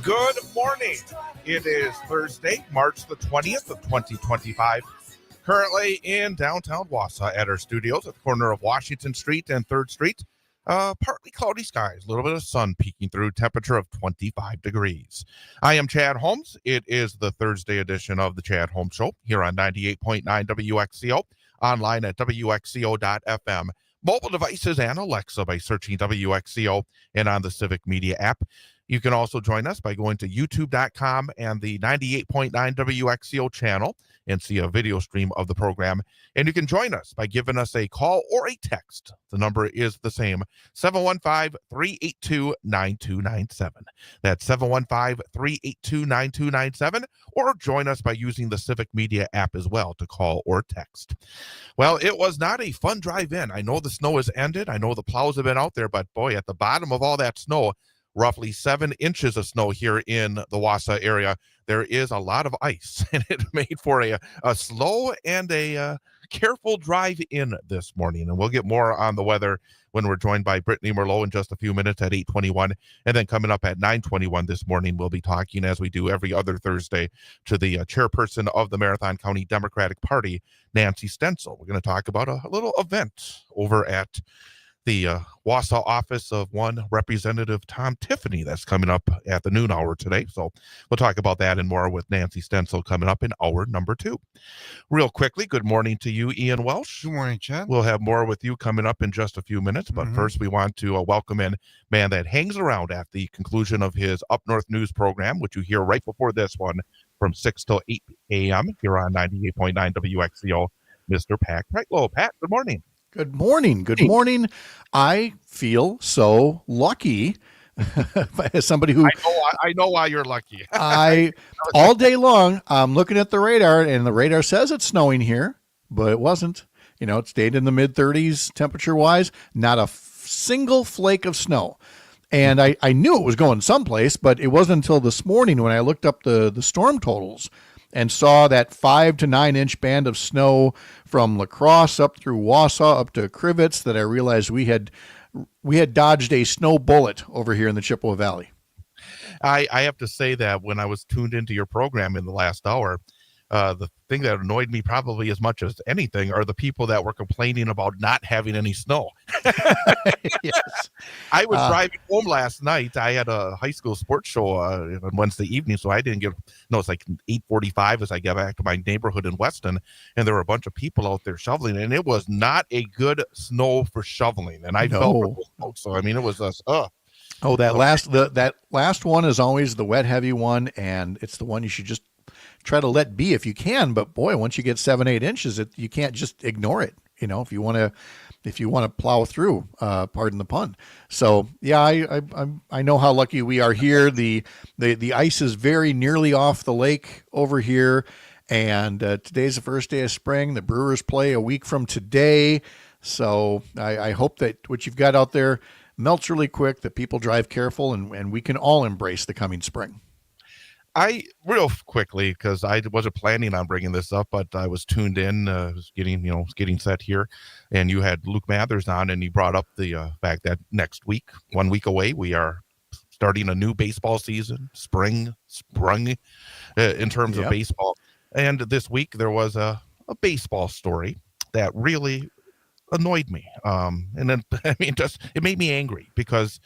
Good morning. It is Thursday, March the 20th of 2025. Currently in downtown Wausau at our studios at the corner of Washington Street and 3rd Street. Partly cloudy skies, a little bit of sun peeking through, temperature of 25 degrees. I am Chad Holmes. It is the Thursday edition of the Chad Holmes Show here on 98.9 WXCO, online at WXCO.FM. Mobile devices and Alexa by searching WXCO and on the Civic Media app. You can also join us by going to youtube.com and the 98.9 WXCO channel and see a video stream of the program. And you can join us by giving us a call or a text. The number is the same, 715-382-9297. That's 715-382-9297. Or join us by using the Civic Media app as well to call or text. Well, it was not a fun drive in. I know the snow has ended. I know the plows have been out there, but boy, at the bottom of all that snow, roughly 7 inches of snow here in the Wausau area. There is a lot of ice, and it made for a slow and a careful drive in this morning. And we'll get more on the weather when we're joined by Brittney Merlot in just a few minutes at 8:21. And then coming up at 9:21 this morning, we'll be talking, as we do every other Thursday, to the chairperson of the Marathon County Democratic Party, Nancy Stencil. We're going to talk about a little event over at the Wausau office of one Representative Tom Tiffany that's coming up at the noon hour today. So we'll talk about that and more with Nancy Stencil coming up in hour number 2. Real quickly, good morning to you, Ian Welsh. Good morning, Chad. We'll have more with you coming up in just a few minutes, but first we want to welcome in man that hangs around at the conclusion of his Up North News program, which you hear right before this one from 6 till 8 a.m. here on 98.9 WXCO, Mr. Pat Kreitlow. Pat, good morning. Good morning. Good morning. I feel so lucky as somebody who I know why you're lucky. all day long, I'm looking at the radar and the radar says it's snowing here, but it wasn't. You know, it stayed in the mid 30s temperature wise, not a single flake of snow. And I knew it was going someplace, but it wasn't until this morning when I looked up the storm totals and saw that 5 to 9 inch band of snow from La Crosse up through Wausau up to Crivets that I realized we had dodged a snow bullet over here in the Chippewa Valley. I have to say that when I was tuned into your program in the last hour, the thing that annoyed me probably as much as anything are the people that were complaining about not having any snow. Yes. I was driving home last night. I had a high school sports show on Wednesday evening, so I didn't get, it's like 8:45 as I get back to my neighborhood in Weston, and there were a bunch of people out there shoveling, and it was not a good snow for shoveling, and I felt for the snow. So, I mean, it was just, Oh, that last one is always the wet, heavy one, and it's the one you should just try to let be if you can. But boy, once you get 7-8 inches, you can't just ignore it. You know, if you want to plow through, pardon the pun. So yeah, I know how lucky we are here. The ice is very nearly off the lake over here, and today's the first day of spring. The Brewers play a week from today, so I hope that what you've got out there melts really quick, that people drive careful, and we can all embrace the coming spring. Real quickly, because I wasn't planning on bringing this up, but I was tuned in, was getting set here, and you had Luke Mathers on, and he brought up the fact that next week, 1 week away, we are starting a new baseball season, sprung in terms of baseball. And this week there was a baseball story that really annoyed me. And then, it made me angry because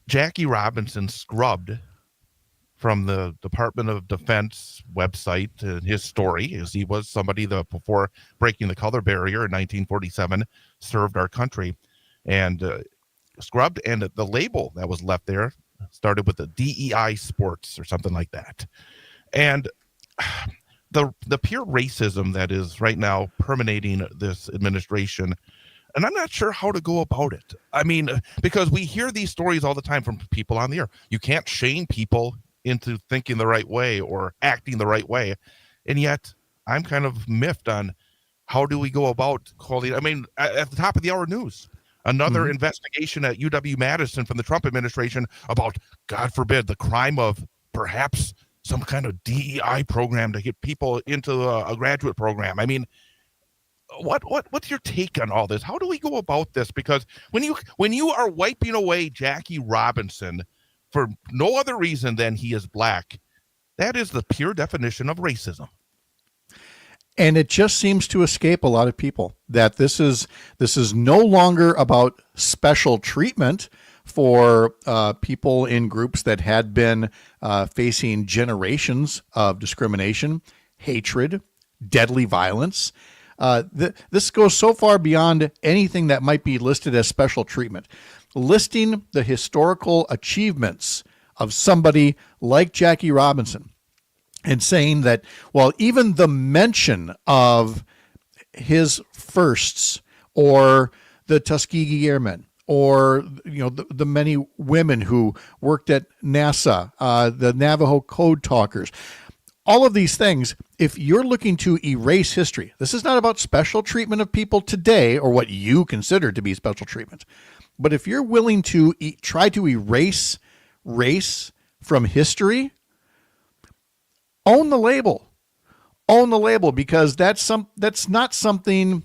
Jackie Robinson scrubbed from the Department of Defense website his story, as he was somebody that before breaking the color barrier in 1947 served our country, and scrubbed, and the label that was left there started with the DEI sports or something like that. And the pure racism that is right now permeating this administration, and I'm not sure how to go about it. I mean, because we hear these stories all the time from people on the air. You can't shame people into thinking the right way or acting the right way. And yet I'm kind of miffed on how do we go about calling. I mean, at the top of the hour news, another investigation at UW-Madison from the Trump administration about, God forbid, the crime of perhaps some kind of DEI program to get people into a graduate program. I mean, what's your take on all this? How do we go about this? Because when you are wiping away Jackie Robinson for no other reason than he is black, that is the pure definition of racism. And it just seems to escape a lot of people that this is no longer about special treatment for people in groups that had been facing generations of discrimination, hatred, deadly violence. This goes so far beyond anything that might be listed as special treatment. Listing the historical achievements of somebody like Jackie Robinson and saying that, well, even the mention of his firsts or the Tuskegee Airmen or the many women who worked at NASA, the Navajo Code Talkers, all of these things, if you're looking to erase history, this is not about special treatment of people today or what you consider to be special treatment. But if you're willing to try to erase race from history, own the label. Own the label, because that's not something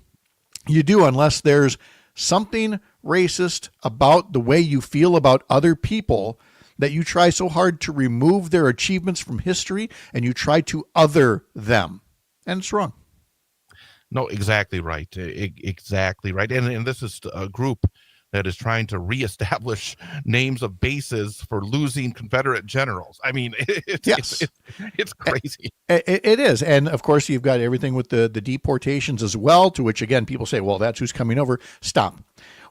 you do unless there's something racist about the way you feel about other people that you try so hard to remove their achievements from history and you try to other them. And it's wrong. No, exactly right. Exactly right. And this is a group that is trying to reestablish names of bases for losing Confederate generals. I mean, it's crazy. It is. And of course, you've got everything with the deportations as well, to which, again, people say, well, that's who's coming over. Stop.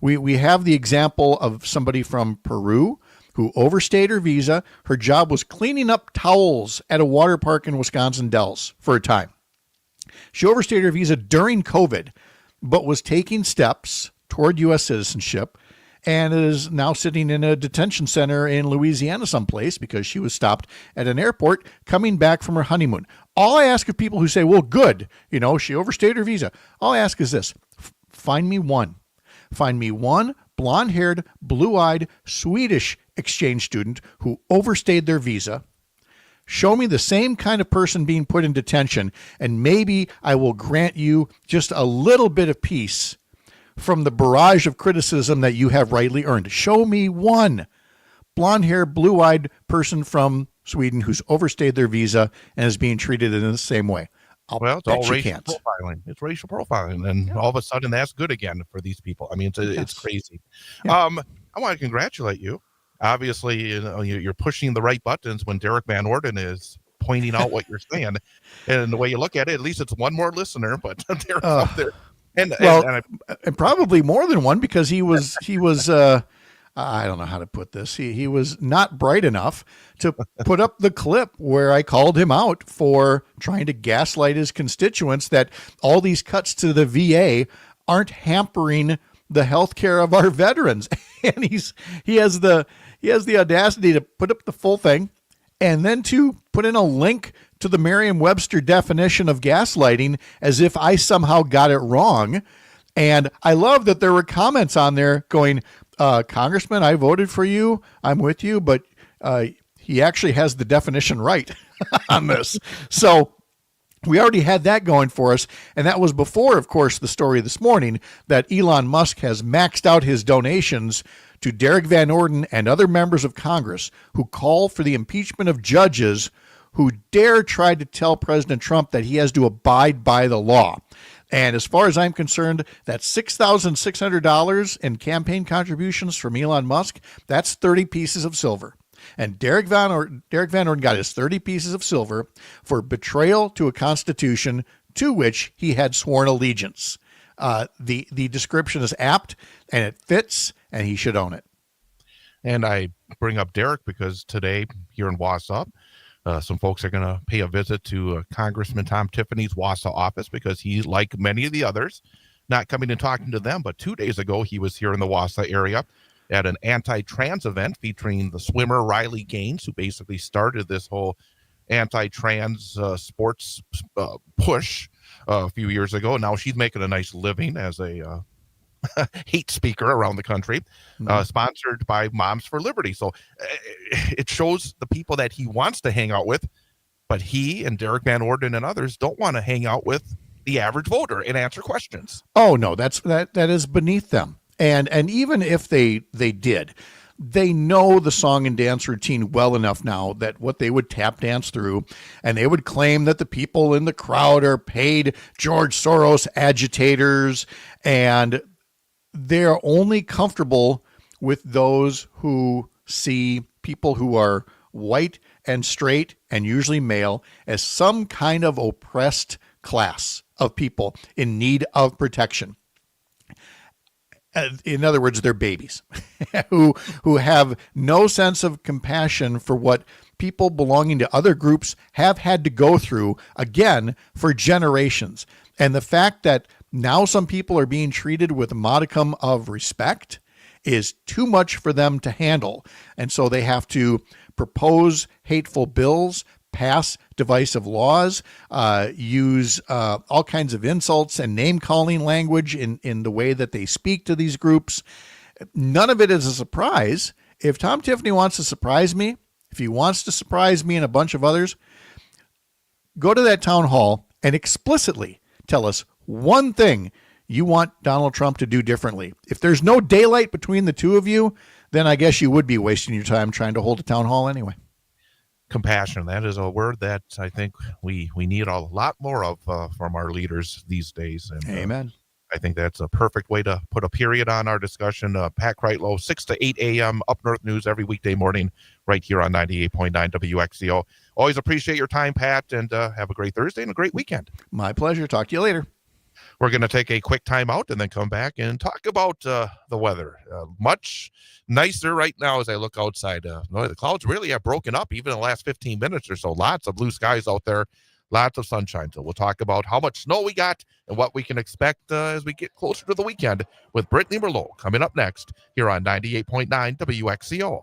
We have the example of somebody from Peru who overstayed her visa. Her job was cleaning up towels at a water park in Wisconsin Dells for a time. She overstayed her visa during COVID, but was taking steps toward U.S. citizenship and is now sitting in a detention center in Louisiana someplace because she was stopped at an airport coming back from her honeymoon. All I ask of people who say, well, good, she overstayed her visa. All I ask is this: find me one blonde-haired, blue-eyed Swedish exchange student who overstayed their visa. Show me the same kind of person being put in detention, and maybe I will grant you just a little bit of peace from the barrage of criticism that you have rightly earned. Show me one blonde-haired, blue-eyed person from Sweden who's overstayed their visa and is being treated in the same way. It's all racial profiling. It's racial profiling, and all of a sudden that's good again for these people. I mean, it's crazy. Yeah. I want to congratulate you. Obviously, you're pushing the right buttons when Derek Van Orden is pointing out what you're saying, and the way you look at it, at least it's one more listener, but Derek's up there. And probably more than one, because he was I don't know how to put this. He was not bright enough to put up the clip where I called him out for trying to gaslight his constituents that all these cuts to the VA aren't hampering the health care of our veterans. And he has the audacity to put up the full thing and then to put in a link to the Merriam-Webster definition of gaslighting as if I somehow got it wrong. And I love that there were comments on there going, Congressman, I voted for you. I'm with you, but he actually has the definition right on this. So we already had that going for us. And that was before, of course, the story this morning that Elon Musk has maxed out his donations to Derek Van Orden and other members of Congress who call for the impeachment of judges who dare try to tell President Trump that he has to abide by the law. And as far as I'm concerned, that's $6,600 in campaign contributions from Elon Musk. That's 30 pieces of silver. And Derek Van Orden got his 30 pieces of silver for betrayal to a constitution to which he had sworn allegiance. The description is apt, and it fits, and he should own it. And I bring up Derek because today here in Wausau, some folks are going to pay a visit to Congressman Tom Tiffany's Wausau office because he's, like many of the others, not coming and talking to them. But 2 days ago, he was here in the Wausau area at an anti-trans event featuring the swimmer Riley Gaines, who basically started this whole anti-trans sports push a few years ago. Now she's making a nice living as a hate speaker around the country, sponsored by Moms for Liberty. So it shows the people that he wants to hang out with, but he and Derek Van Orden and others don't want to hang out with the average voter and answer questions. Oh no, that is beneath them. And even if they did, they know the song and dance routine well enough now that what they would tap dance through, and they would claim that the people in the crowd are paid George Soros agitators, and they're only comfortable with those who see people who are white and straight and usually male as some kind of oppressed class of people in need of protection. In other words, they're babies who have no sense of compassion for what people belonging to other groups have had to go through, again, for generations. And the fact that now some people are being treated with a modicum of respect is too much for them to handle. And so they have to propose hateful bills, pass divisive laws, use all kinds of insults and name-calling language in the way that they speak to these groups. None of it is a surprise. If Tom Tiffany wants to surprise me, if he wants to surprise me and a bunch of others, go to that town hall and explicitly tell us one thing you want Donald Trump to do differently. If there's no daylight between the two of you, then I guess you would be wasting your time trying to hold a town hall anyway. Compassion. That is a word that I think we need a lot more of from our leaders these days. And, amen. I think that's a perfect way to put a period on our discussion. Pat Kreitlow, 6 to 8 a.m. Up North News every weekday morning right here on 98.9 WXCO. Always appreciate your time, Pat, and have a great Thursday and a great weekend. My pleasure. Talk to you later. We're going to take a quick time out and then come back and talk about the weather. Much nicer right now as I look outside. The clouds really have broken up even in the last 15 minutes or so. Lots of blue skies out there, lots of sunshine. So we'll talk about how much snow we got and what we can expect as we get closer to the weekend with Brittney Merlot coming up next here on 98.9 WXCO.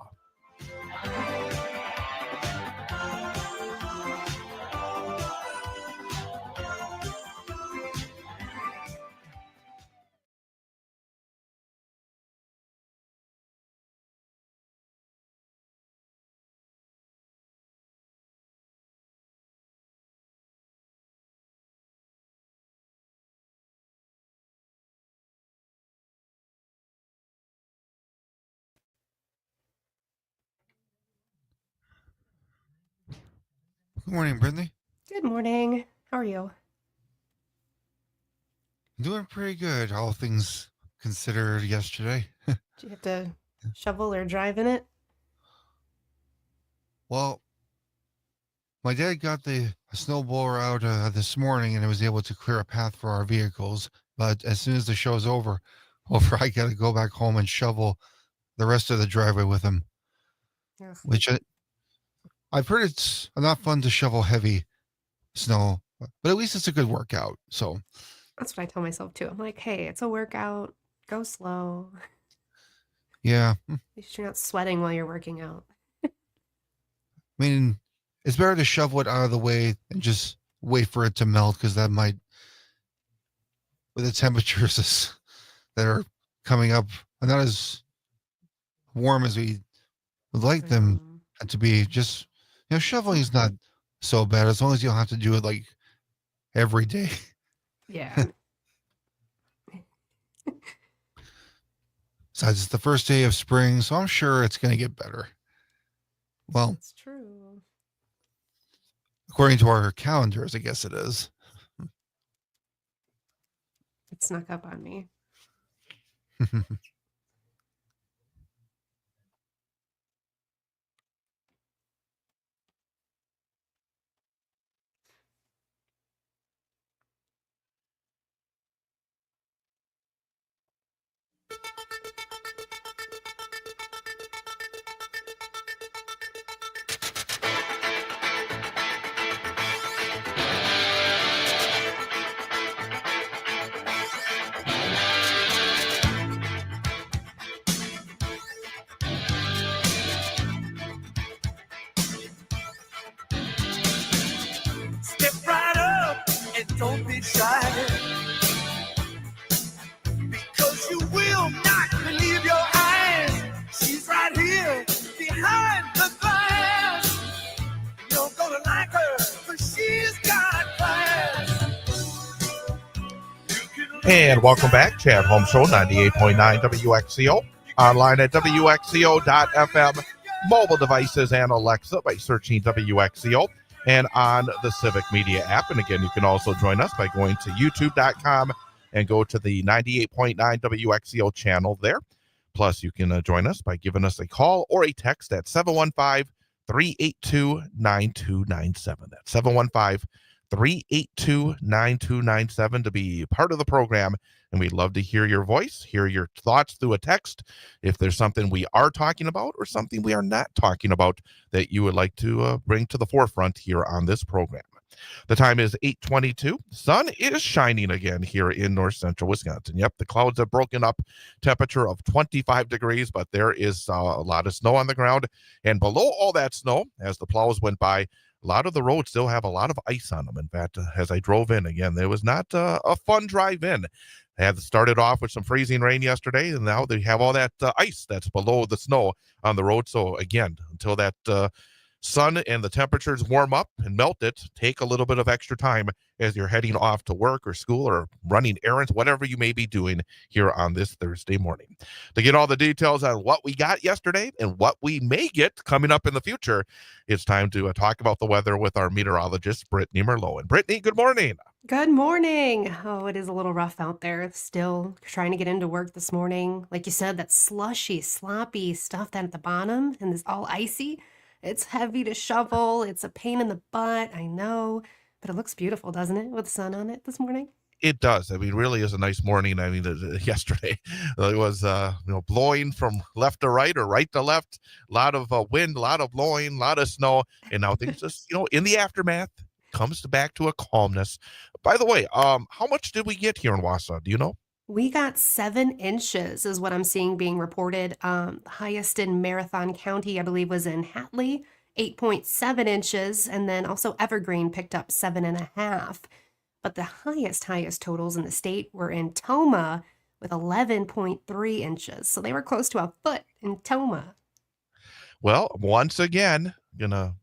Good morning, Brittney. Good morning. How are you? Doing pretty good, all things considered yesterday. Did you have to shovel or drive in it? Well, my dad got the snowblower out this morning and I was able to clear a path for our vehicles. But as soon as the show's over, I got to go back home and shovel the rest of the driveway with him, Ugh. which I've heard it's not fun to shovel heavy snow, but at least it's a good workout. So That's what I tell myself too. I'm like, hey, it's a workout. Go slow. yeah, At least you're not sweating while you're working out. I mean, it's better to shovel it out of the way and just wait for it to melt, because that might, with the temperatures that are coming up, not as warm as we would like them to be. Just, shoveling is not so bad as long as you don't have to do it like every day. Yeah. Besides, it's the first day of spring, so I'm sure it's going to get better. Well, That's true. according to our calendars, I guess it is. It snuck up on me. Step right up and don't be shy, because you will not believe your eyes. She's right here behind the glass. You're gonna like her, because she's got class. And welcome back, Chad Holmes Show, 98.9 WXCO. Online at WXCO.FM, mobile devices and Alexa by searching WXCO, and on the Civic Media app. And again, you can also join us by going to YouTube.com and go to the 98.9 WXCO channel there. Plus, you can join us by giving us a call or a text at 715-382-9297. That's 715-382-9297 to be part of the program. And we'd love to hear your voice, hear your thoughts through a text. If there's something we are talking about or something we are not talking about that you would like to bring to the forefront here on this program. The time is 8:22. Sun is shining again here in north central Wisconsin. Yep, the clouds have broken up. Temperature of 25 degrees, but there is a lot of snow on the ground. And below all that snow, as the plows went by, a lot of the roads still have a lot of ice on them. In fact, as I drove in again, there was not a fun drive in. They had started off with some freezing rain yesterday, and now they have all that ice that's below the snow on the road. So again, until that sun and the temperatures warm up and melt it, take a little bit of extra time as you're heading off to work or school or running errands, whatever you may be doing here on this Thursday morning. To get all the details on what we got yesterday and what we may get coming up in the future, it's time to talk about the weather with our meteorologist, Brittney Merlot. And Brittney, good morning. Good morning. Oh, it is a little rough out there. Still trying to get into work this morning. Like you said, that slushy, sloppy stuff down at the bottom and it's all icy. It's heavy to shovel. It's a pain in the butt. I know, but it looks beautiful, doesn't it? With the sun on it this morning. It does. I mean, really is a nice morning. I mean, yesterday it was, blowing from left to right or right to left. A lot of wind, a lot of blowing, a lot of snow. And now things just, in the aftermath comes back to a calmness. By the way, how much did we get here in Wausau? Do you know? We got 7 inches is what I'm seeing being reported. The highest in Marathon County, I believe, was in Hatley, 8.7 inches. And then also Evergreen picked up 7.5. But the highest totals in the state were in Toma with 11.3 inches. So they were close to a foot in Toma. Well, once again, gonna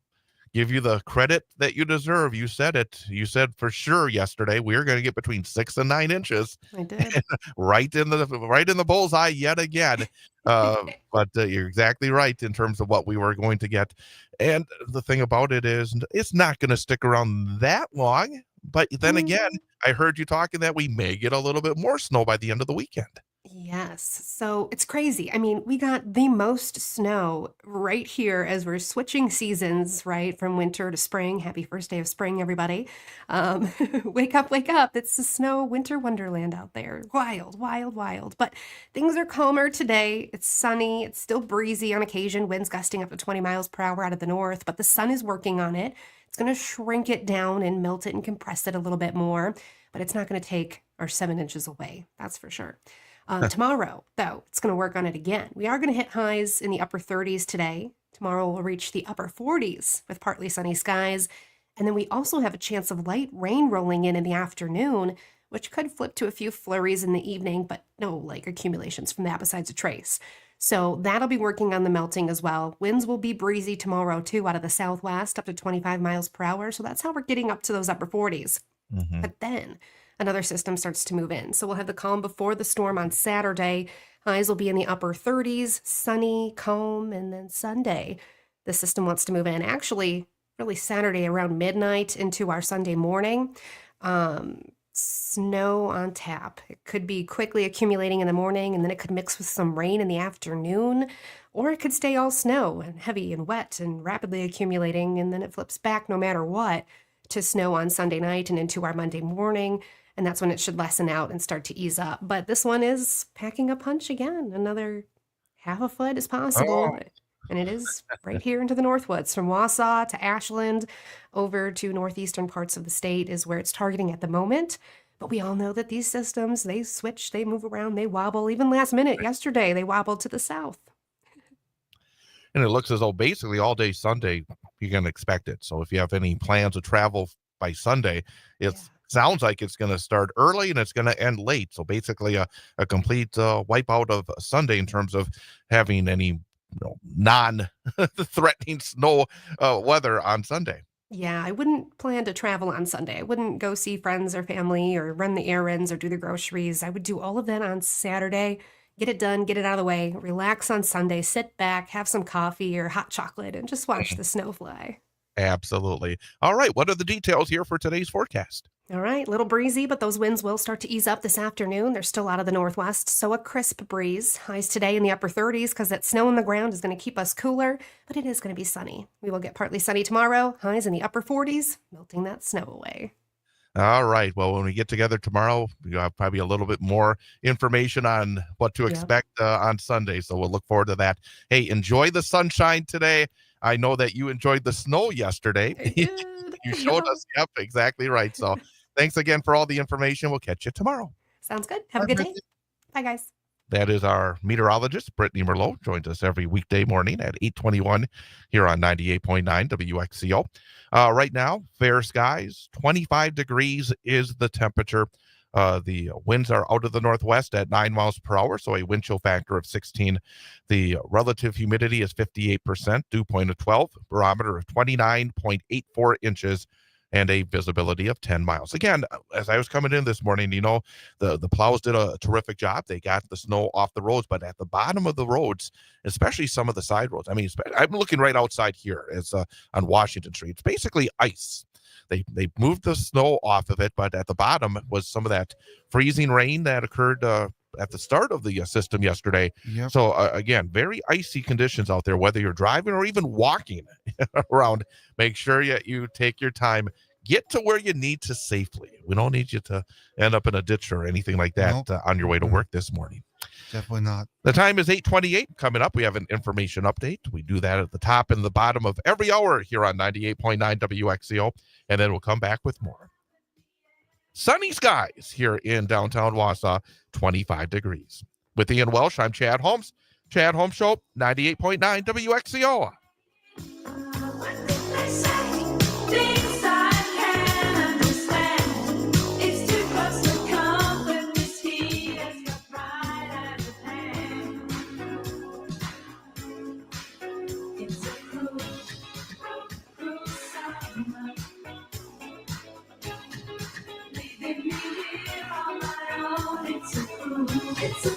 give you the credit that you deserve. You said it. You said for sure yesterday we are going to get between 6 and 9 inches. I did. right in the bullseye yet again. But you're exactly right in terms of what we were going to get. And the thing about it is, it's not going to stick around that long. But then again, I heard you talking that we may get a little bit more snow by the end of the weekend. Yes. So it's crazy. I mean, we got the most snow right here as we're switching seasons, right? From winter to spring. Happy first day of spring, everybody. Wake up, wake up. It's the snow winter wonderland out there. Wild, wild, wild. But things are calmer today. It's sunny. It's still breezy on occasion. Winds gusting up to 20 miles per hour out of the north, but the sun is working on it. It's going to shrink it down and melt it and compress it a little bit more, but it's not going to take our 7 inches away. That's for sure. Tomorrow, though, it's going to work on it again. We are going to hit highs in the upper 30s today. Tomorrow we'll reach the upper 40s with partly sunny skies. And then we also have a chance of light rain rolling in the afternoon, which could flip to a few flurries in the evening, but no accumulations from that besides a trace. So that'll be working on the melting as well. Winds will be breezy tomorrow, too, out of the southwest, up to 25 miles per hour. So that's how we're getting up to those upper 40s. Mm-hmm. But then another system starts to move in. So we'll have the calm before the storm on Saturday. Highs will be in the upper 30s, sunny, calm, and then Sunday, the system wants to move in. Actually, really Saturday around midnight into our Sunday morning. snow on tap. It could be quickly accumulating in the morning and then it could mix with some rain in the afternoon, or it could stay all snow and heavy and wet and rapidly accumulating, and then it flips back no matter what to snow on Sunday night and into our Monday morning. And that's when it should lessen out and start to ease up. But this one is packing a punch again. Another half a foot is possible. Oh. And it is right here into the Northwoods, from Wausau to Ashland over to northeastern parts of the state is where it's targeting at the moment. But we all know that these systems, they switch, they move around, they wobble. Even last minute, yesterday, they wobbled to the south. And it looks as though basically all day Sunday you can expect it. So if you have any plans to travel by Sunday, it sounds like it's going to start early and it's going to end late. So basically a complete wipeout of Sunday in terms of having any non-threatening snow weather on Sunday. Yeah, I wouldn't plan to travel on Sunday. I wouldn't go see friends or family or run the errands or do the groceries. I would do all of that on Saturday, get it done, get it out of the way, relax on Sunday, sit back, have some coffee or hot chocolate, and just watch the snow fly. Absolutely. All right. What are the details here for today's forecast? All right, little breezy, but those winds will start to ease up this afternoon. They're still out of the northwest, so a crisp breeze. Highs today in the upper 30s because that snow on the ground is going to keep us cooler, but it is going to be sunny. We will get partly sunny tomorrow. Highs in the upper 40s, melting that snow away. All right. Well, when we get together tomorrow, we'll have probably a little bit more information on what to expect on Sunday. So we'll look forward to that. Hey, enjoy the sunshine today. I know that you enjoyed the snow yesterday. I did. You showed us. Yep, exactly right. So thanks again for all the information. We'll catch you tomorrow. Sounds good. Have a good day. Bye, guys. That is our meteorologist, Brittney Merlot, joins us every weekday morning at 8:21 here on 98.9 WXCO. Right now, fair skies, 25 degrees is the temperature. The winds are out of the northwest at 9 miles per hour, so a wind chill factor of 16. The relative humidity is 58%, dew point of 12, barometer of 29.84 inches, and a visibility of 10 miles. Again, as I was coming in this morning, the plows did a terrific job. They got the snow off the roads, but at the bottom of the roads, especially some of the side roads, I mean, I'm looking right outside here. It's on Washington Street. It's basically ice. They moved the snow off of it, but at the bottom was some of that freezing rain that occurred at the start of the system yesterday. Yep. So again, very icy conditions out there, whether you're driving or even walking around. Make sure you take your time, get to where you need to safely. We don't need you to end up in a ditch or anything like that on your way to work this morning. Definitely not. The time is 8:28. Coming up, we have an information update. We do that at the top and the bottom of every hour here on 98.9 WXCO, and then we'll come back with more. Sunny skies here in downtown Wausau, 25 degrees. With Ian Welsh, I'm Chad Holmes. Chad Holmes Show, 98.9 WXCO. It's a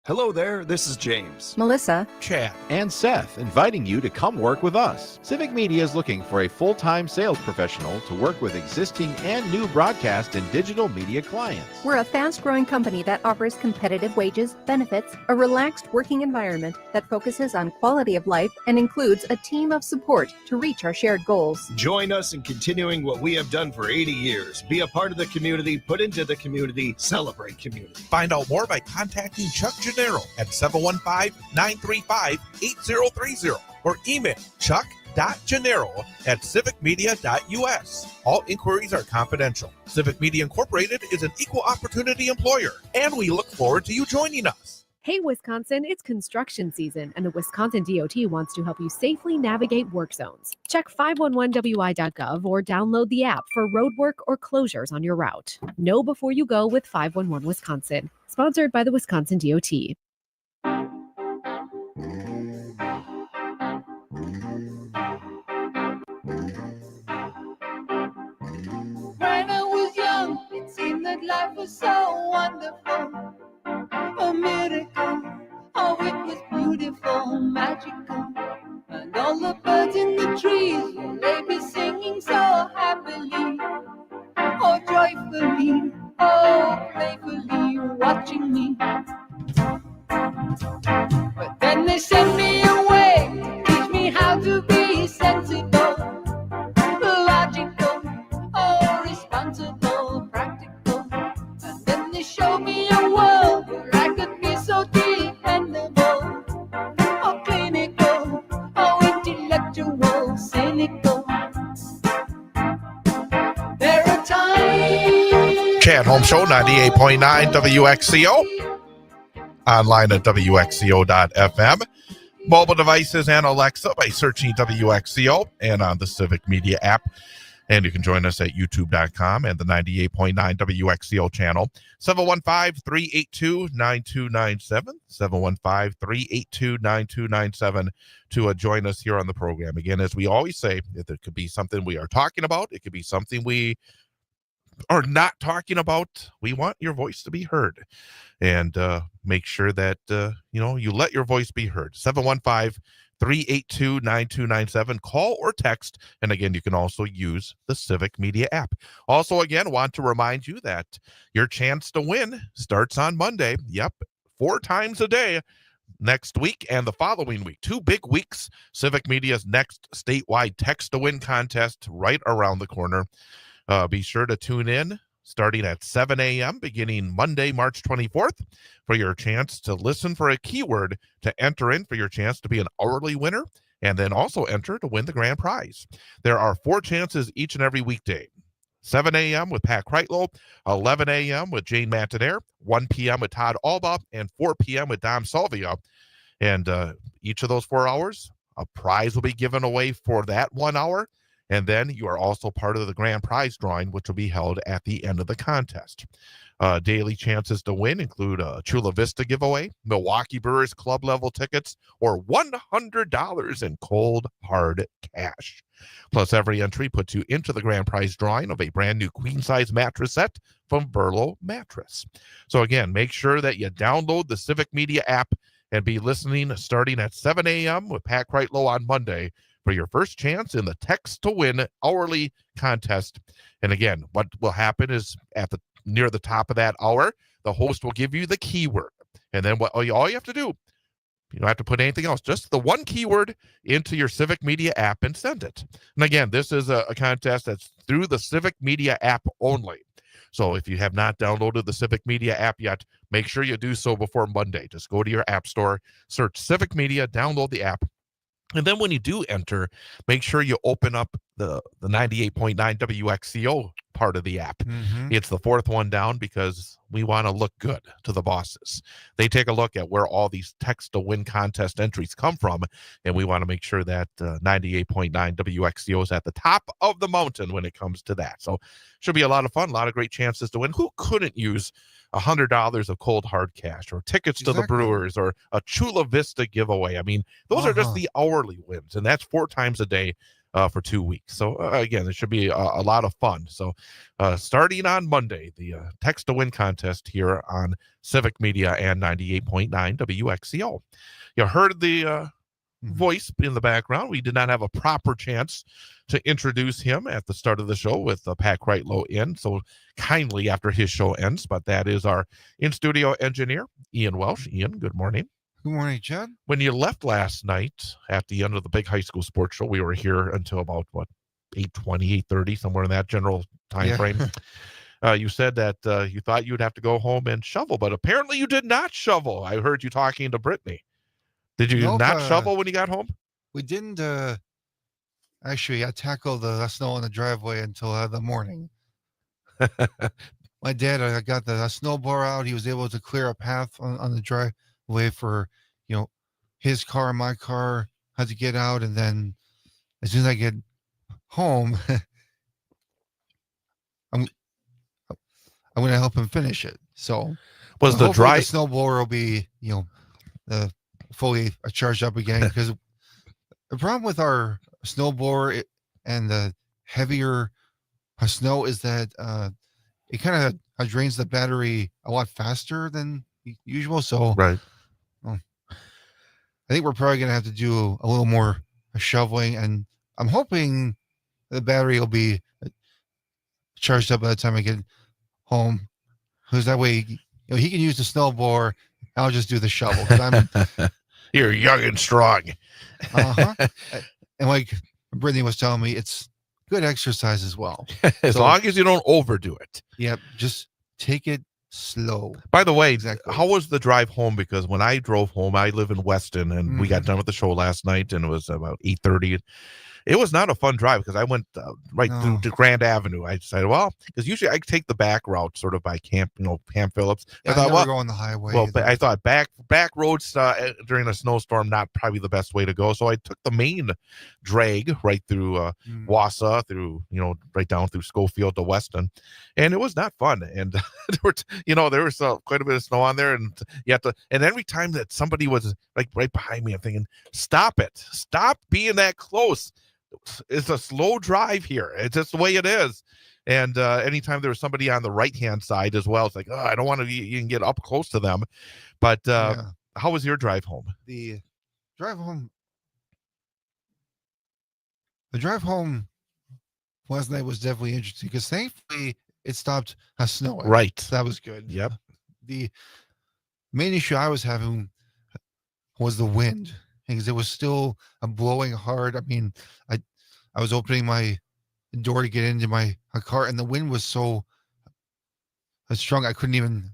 Hello there, this is James. Melissa, Chad. and Seth, inviting you to come work with us. Civic Media is looking for a full-time sales professional to work with existing and new broadcast and digital media clients. we're a fast-growing company that offers competitive wages, benefits, a relaxed working environment that focuses on quality of life, and includes a team of support to reach our shared goals. Join us in continuing what we have done for 80 years. Be a part of the community, put into the community, celebrate community. Find out more by contacting Chuck Gennaro at 715-935-8030 or email chuck.gennaro@civicmedia.us. All inquiries are confidential. Civic Media Incorporated is an equal opportunity employer, and we look forward to you joining us. Hey, Wisconsin, it's construction season, and the Wisconsin DOT wants to help you safely navigate work zones. Check 511wi.gov or download the app for road work or closures on your route. Know before you go with 511 Wisconsin. Sponsored by the Wisconsin DOT. When I was young, it seemed that life was so wonderful. A miracle, oh, it was beautiful, magical. And all the birds in the trees, will they be singing so happily? Oh, joyfully, oh, playfully, watching me. But then they sent me away, teach me how to be sensible, logical, oh, responsible, practical. And then they showed me a world where I could be so dependable, oh, clinical, oh, intellectual, cynical. There are times. Chad Holmes Show, 98.9 WXCO. Online at WXCO.FM. Mobile devices and Alexa by searching WXCO and on the Civic Media app. And you can join us at youtube.com and the 98.9 WXCO channel. 715-382-9297. 715-382-9297 to join us here on the program. Again, as we always say, it could be something we are talking about. It could be something we are not talking about. We want your voice to be heard, and make sure that you let your voice be heard. 715-382-9297. Call or text, and again, you can also use the Civic Media app. Also, again, want to remind you that your chance to win starts on Monday. Yep, 4 times a day next week and the following week. 2 big weeks. Civic Media's next statewide text to win contest right around the corner. Be sure to tune in starting at 7 a.m. beginning Monday, March 24th for your chance to listen for a keyword to enter in for your chance to be an hourly winner, and then also enter to win the grand prize. There are 4 chances each and every weekday. 7 a.m. with Pat Kreitlow, 11 a.m. with Jane Mantenair, 1 p.m. with Todd Alba, and 4 p.m. with Dom Salvia. And each of those 4 hours, a prize will be given away for that 1 hour. And then you are also part of the grand prize drawing, which will be held at the end of the contest. Daily chances to win include a Chula Vista giveaway, Milwaukee Brewers club level tickets, or $100 in cold, hard cash. Plus, every entry puts you into the grand prize drawing of a brand new queen-size mattress set from Verlo Mattress. So again, make sure that you download the Civic Media app and be listening starting at 7 a.m. with Pat Kreitlow on Monday for your first chance in the Text to Win hourly contest. And again, what will happen is near the top of that hour, the host will give you the keyword. And then all you have to do, you don't have to put anything else, just the one keyword into your Civic Media app and send it. And again, this is a contest that's through the Civic Media app only. So if you have not downloaded the Civic Media app yet, make sure you do so before Monday. Just go to your app store, search Civic Media, download the app. And then when you do enter, make sure you open up the 98.9 WXCO part of the app. Mm-hmm. It's the 4th one down because we want to look good to the bosses. They take a look at where all these text to win contest entries come from, and we want to make sure that 98.9 WXCO is at the top of the mountain when it comes to that. So should be a lot of fun, a lot of great chances to win. Who couldn't use $100 of cold hard cash or tickets to the Brewers or a Chula Vista giveaway? I mean, those are just the hourly wins, and that's 4 times a day. for 2 weeks. So again, it should be a lot of fun. So starting on Monday, the Text to Win contest here on Civic Media and 98.9 WXCO. You heard the voice in the background. We did not have a proper chance to introduce him at the start of the show with Pat Kreitlow in, so kindly after his show ends. But that is our in-studio engineer, Ian Welsh. Ian, good morning. Good morning, Chad. When you left last night at the end of the big high school sports show, we were here until about, 8:20, 8:30, somewhere in that general time frame. You said that you thought you'd have to go home and shovel, but apparently you did not shovel. I heard you talking to Brittney. Did you not shovel when you got home? We didn't actually tackle the snow on the driveway until the morning. My dad got the snowblower out. He was able to clear a path on the driveway for, his car and my car had to get out. And then as soon as I get home, I'm going to help him finish it. So was the snowblower will be, fully charged up again, because the problem with our snowblower and the heavier snow is that it kind of drains the battery a lot faster than usual. So right. I think we're probably going to have to do a little more shoveling, and I'm hoping the battery will be charged up by the time I get home, because that way he can use the snowblower. I'll just do the shovel, because I'm you're young and strong. And like Brittney was telling me, it's good exercise as well. As long as you don't overdo it. Yep. Just take it slow. By the way, Exactly. How was the drive home? Because when I drove home, I live in Weston, and we got done with the show last night, and it was about 8:30. It was not a fun drive because I went through to Grand Avenue. I decided, because usually I take the back route sort of by Camp Phillips. I thought, go on the highway. Well, but I thought back roads during a snowstorm, not probably the best way to go. So I took the main drag right through Wausau, through, right down through Schofield to Weston. And it was not fun. And there was quite a bit of snow on there. And you have to, and every time that somebody was like right behind me, I'm thinking, stop it. Stop being that close. It's a slow drive here. It's just the way it is. And anytime there was somebody on the right-hand side as well, it's like, I don't want to even get up close to them. But how was your drive home? The drive home last night was definitely interesting, because thankfully it stopped snowing. Right. So that was good. Yep. The main issue I was having was the wind, because it was still blowing hard. I mean, I was opening my door to get into my car, and the wind was so strong I couldn't even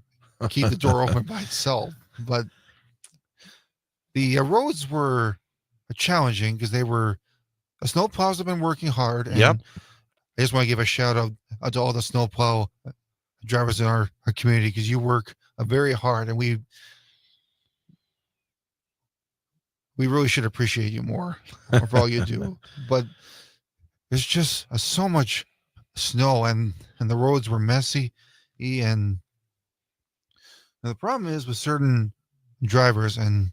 keep the door open by itself. But the roads were challenging, because the snowplows have been working hard. And yep. I just want to give a shout out to all the snowplow drivers in our community, because you work very hard, and we really should appreciate you more for all you do. But there's just so much snow, and the roads were messy. And the problem is with certain drivers, and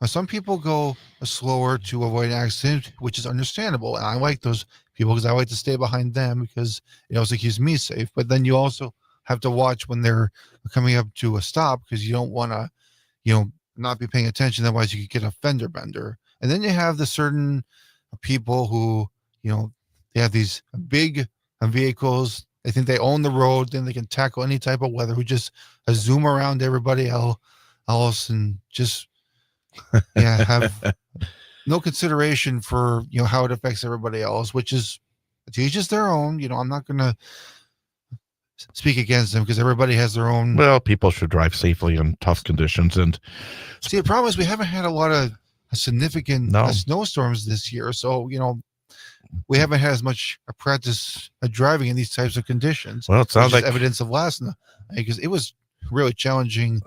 some people go slower to avoid an accident, which is understandable. And I like those people, because I like to stay behind them, because it also keeps me safe. But then you also have to watch when they're coming up to a stop, because you don't want to, not be paying attention. Otherwise you could get a fender bender. And then you have the certain people who, they have these big vehicles. They think they own the road, then they can tackle any type of weather, who just zoom around everybody else and just have no consideration for how it affects everybody else, which is to each is their own. I'm not going to speak against them, because everybody has their own. Well, people should drive safely in tough conditions. And see, the problem is we haven't had a lot of significant snowstorms this year, so we haven't had as much practice driving in these types of conditions. Well, it sounds like evidence of last night, because it was really challenging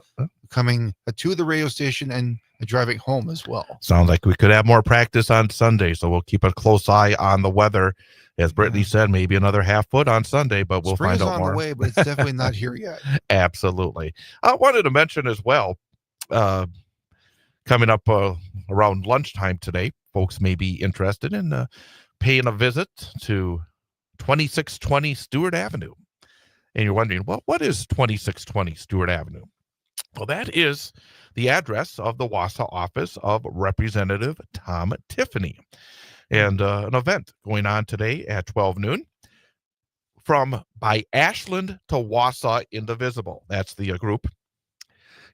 coming to the radio station and driving home as well. Sounds like we could have more practice on Sunday, so we'll keep a close eye on the weather. As Brittney said, maybe another half foot on Sunday, but we'll Spring find out on more. The way, but it's definitely not here yet. Absolutely. I wanted to mention as well, coming up around lunchtime today, folks may be interested in paying a visit to 2620 Stewart Avenue. And you're wondering, well, what is 2620 Stewart Avenue? Well, that is the address of the Wausau office of Representative Tom Tiffany. And an event going on today at 12 noon from By Ashland to Wausau Indivisible. That's the group.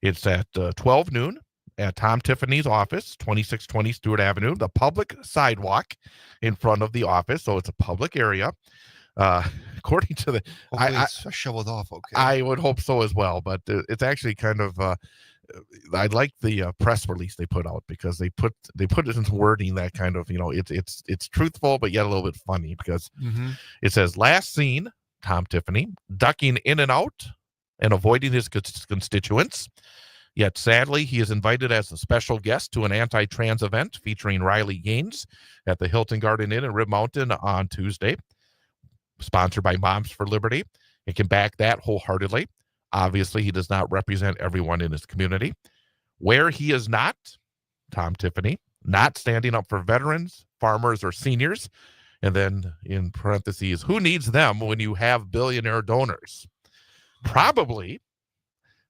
It's at 12 noon at Tom Tiffany's office, 2620 Stewart Avenue, the public sidewalk in front of the office. So it's a public area. According to the, it's shoveled off. Okay. I would hope so as well, but it's actually kind of, I like the press release they put out because they put it into wording that kind of, it's truthful, but yet a little bit funny because it says last seen Tom Tiffany ducking in and out and avoiding his constituents. Yet sadly, he is invited as a special guest to an anti-trans event featuring Riley Gaines at the Hilton Garden Inn in Rib Mountain on Tuesday, sponsored by Moms for Liberty. It can back that wholeheartedly. Obviously, he does not represent everyone in his community. Where he is not, Tom Tiffany, not standing up for veterans, farmers, or seniors. And then in parentheses, who needs them when you have billionaire donors? Probably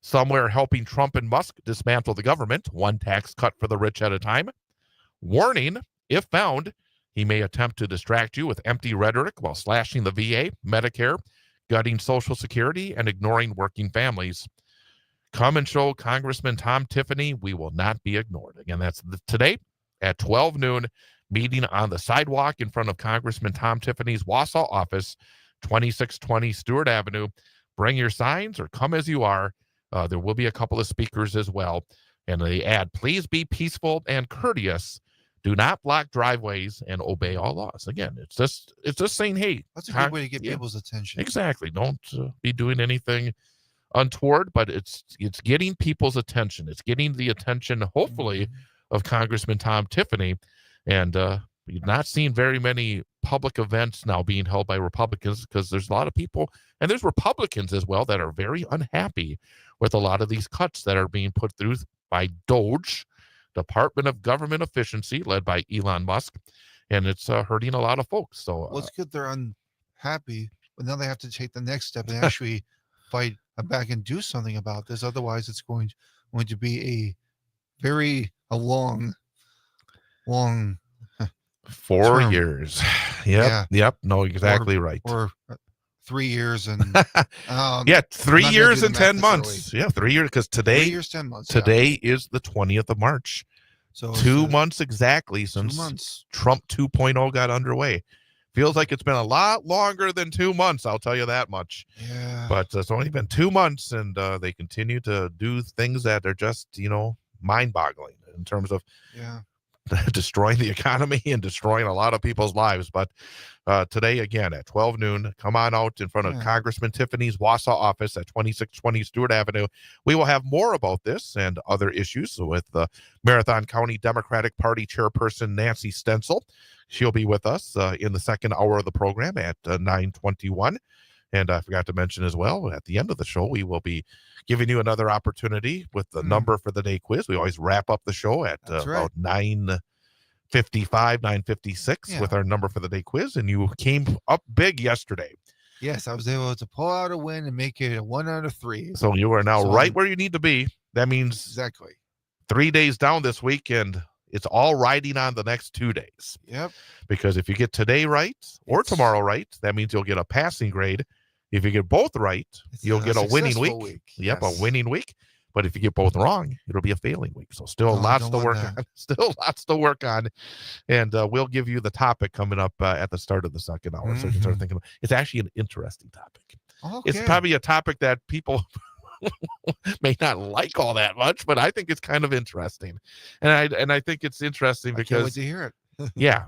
somewhere helping Trump and Musk dismantle the government, one tax cut for the rich at a time. Warning, if found, he may attempt to distract you with empty rhetoric while slashing the VA, Medicare, gutting Social Security, and ignoring working families. Come and show Congressman Tom Tiffany we will not be ignored. Again, that's today at 12 noon, meeting on the sidewalk in front of Congressman Tom Tiffany's Wausau office, 2620 Stewart Avenue. Bring your signs or come as you are. There will be a couple of speakers as well. And they add, please be peaceful and courteous. Do not block driveways and obey all laws. Again, it's just saying, hey. That's a good way to get people's attention. Exactly. Don't be doing anything untoward, but it's getting people's attention. It's getting the attention, hopefully, of Congressman Tom Tiffany. And we've not seen very many public events now being held by Republicans because there's a lot of people, and there's Republicans as well, that are very unhappy with a lot of these cuts that are being put through by DOGE, Department of Government Efficiency, led by Elon Musk, and it's hurting a lot of folks. So, well, it's good they're unhappy, but now they have to take the next step and actually fight back and do something about this. Otherwise, it's going to be a long 4 term. years. Yep. No, exactly right. Or 3 years and 3 years and 10 months. Yeah, 3 years, because today 3 years, 10 months. Today is the 20th of March. So 2 months exactly since Trump 2.0 got underway. Feels like it's been a lot longer than 2 months, I'll tell you that much. Yeah. But it's only been 2 months, and they continue to do things that are just, mind-boggling in terms of destroying the economy and destroying a lot of people's lives. But today, again, at 12 noon, come on out in front of Congressman Tiffany's Wausau office at 2620 Stewart Avenue. We will have more about this and other issues with Marathon County Democratic Party Chairperson Nancy Stencil. She'll be with us in the second hour of the program at 9:21. And I forgot to mention as well, at the end of the show, we will be giving you another opportunity with the number for the day quiz. We always wrap up the show at about 9:55, 9:56 with our number for the day quiz. And you came up big yesterday. Yes, I was able to pull out a win and make it a 1 out of 3. So you are now right where you need to be. That means exactly 3 days down this week, and it's all riding on the next 2 days. Yep. Because if you get today right or tomorrow right, that means you'll get a passing grade. If you get both right, you'll get a winning week. Yep, a winning week. But if you get both wrong, it'll be a failing week. So still lots to work on. Still lots to work on. And we'll give you the topic coming up at the start of the second hour. So you can start thinking, it's actually an interesting topic. Okay. It's probably a topic that people may not like all that much, but I think it's kind of interesting. And I think it's interesting because I can't wait to hear it.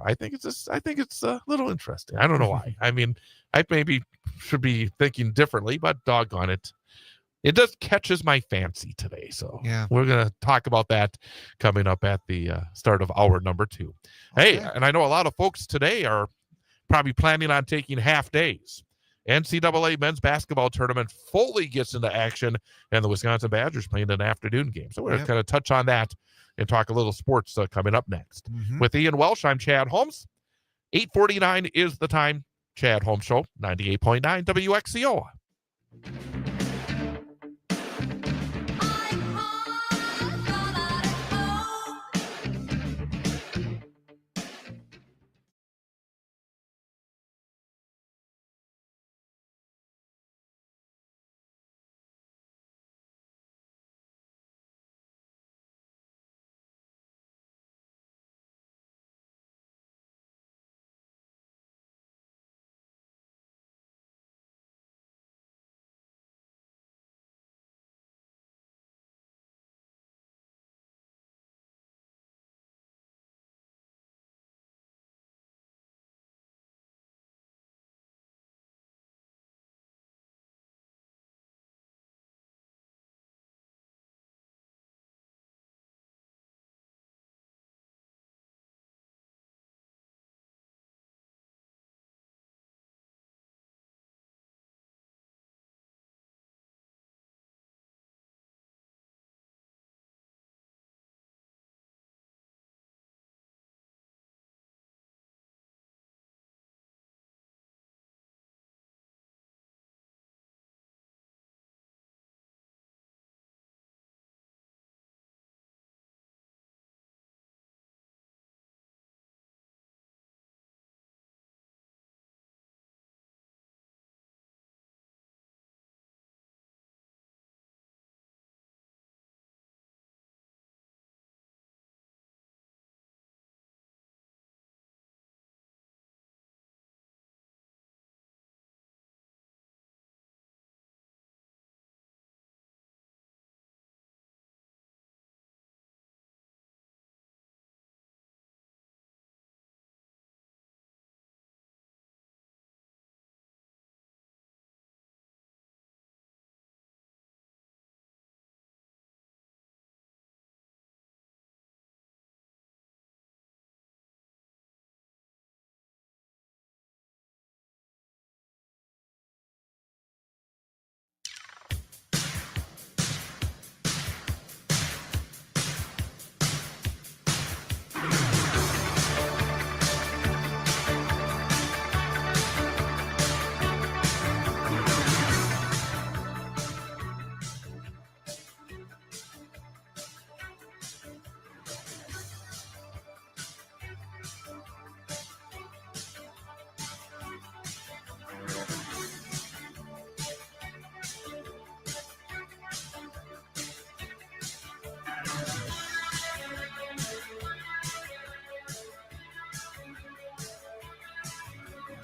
I think it's a little interesting. I don't know why. I mean, I maybe should be thinking differently, but doggone it. It just catches my fancy today. So we're going to talk about that coming up at the start of hour number 2. Okay. Hey, and I know a lot of folks today are probably planning on taking half days. NCAA men's basketball tournament fully gets into action, and the Wisconsin Badgers playing an afternoon game. So we're going to kind of touch on that and talk a little sports coming up next. With Ian Welsh, I'm Chad Holmes. 8:49 is the time. Chad Holmes Show, 98.9 WXCO.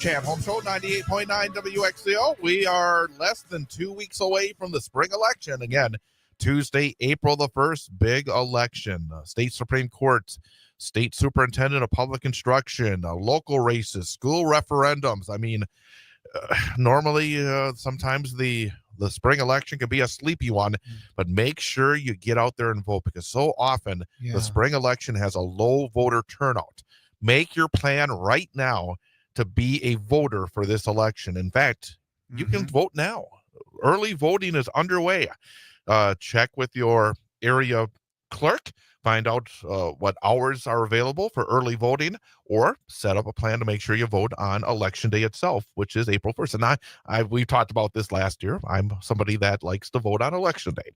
Chad Home Show, 98.9 WXCO. We are less than 2 weeks away from the spring election. Again, Tuesday, April the 1st, big election. State Supreme Court, State Superintendent of Public Instruction, local races, school referendums. I mean, normally, sometimes the spring election can be a sleepy one, but make sure you get out there and vote, because so often the spring election has a low voter turnout. Make your plan right now to be a voter for this election. In fact, you can vote now. Early voting is underway. Check with your area clerk, find out what hours are available for early voting, or set up a plan to make sure you vote on election day itself, which is April 1st. And we talked about this last year. I'm somebody that likes to vote on election day.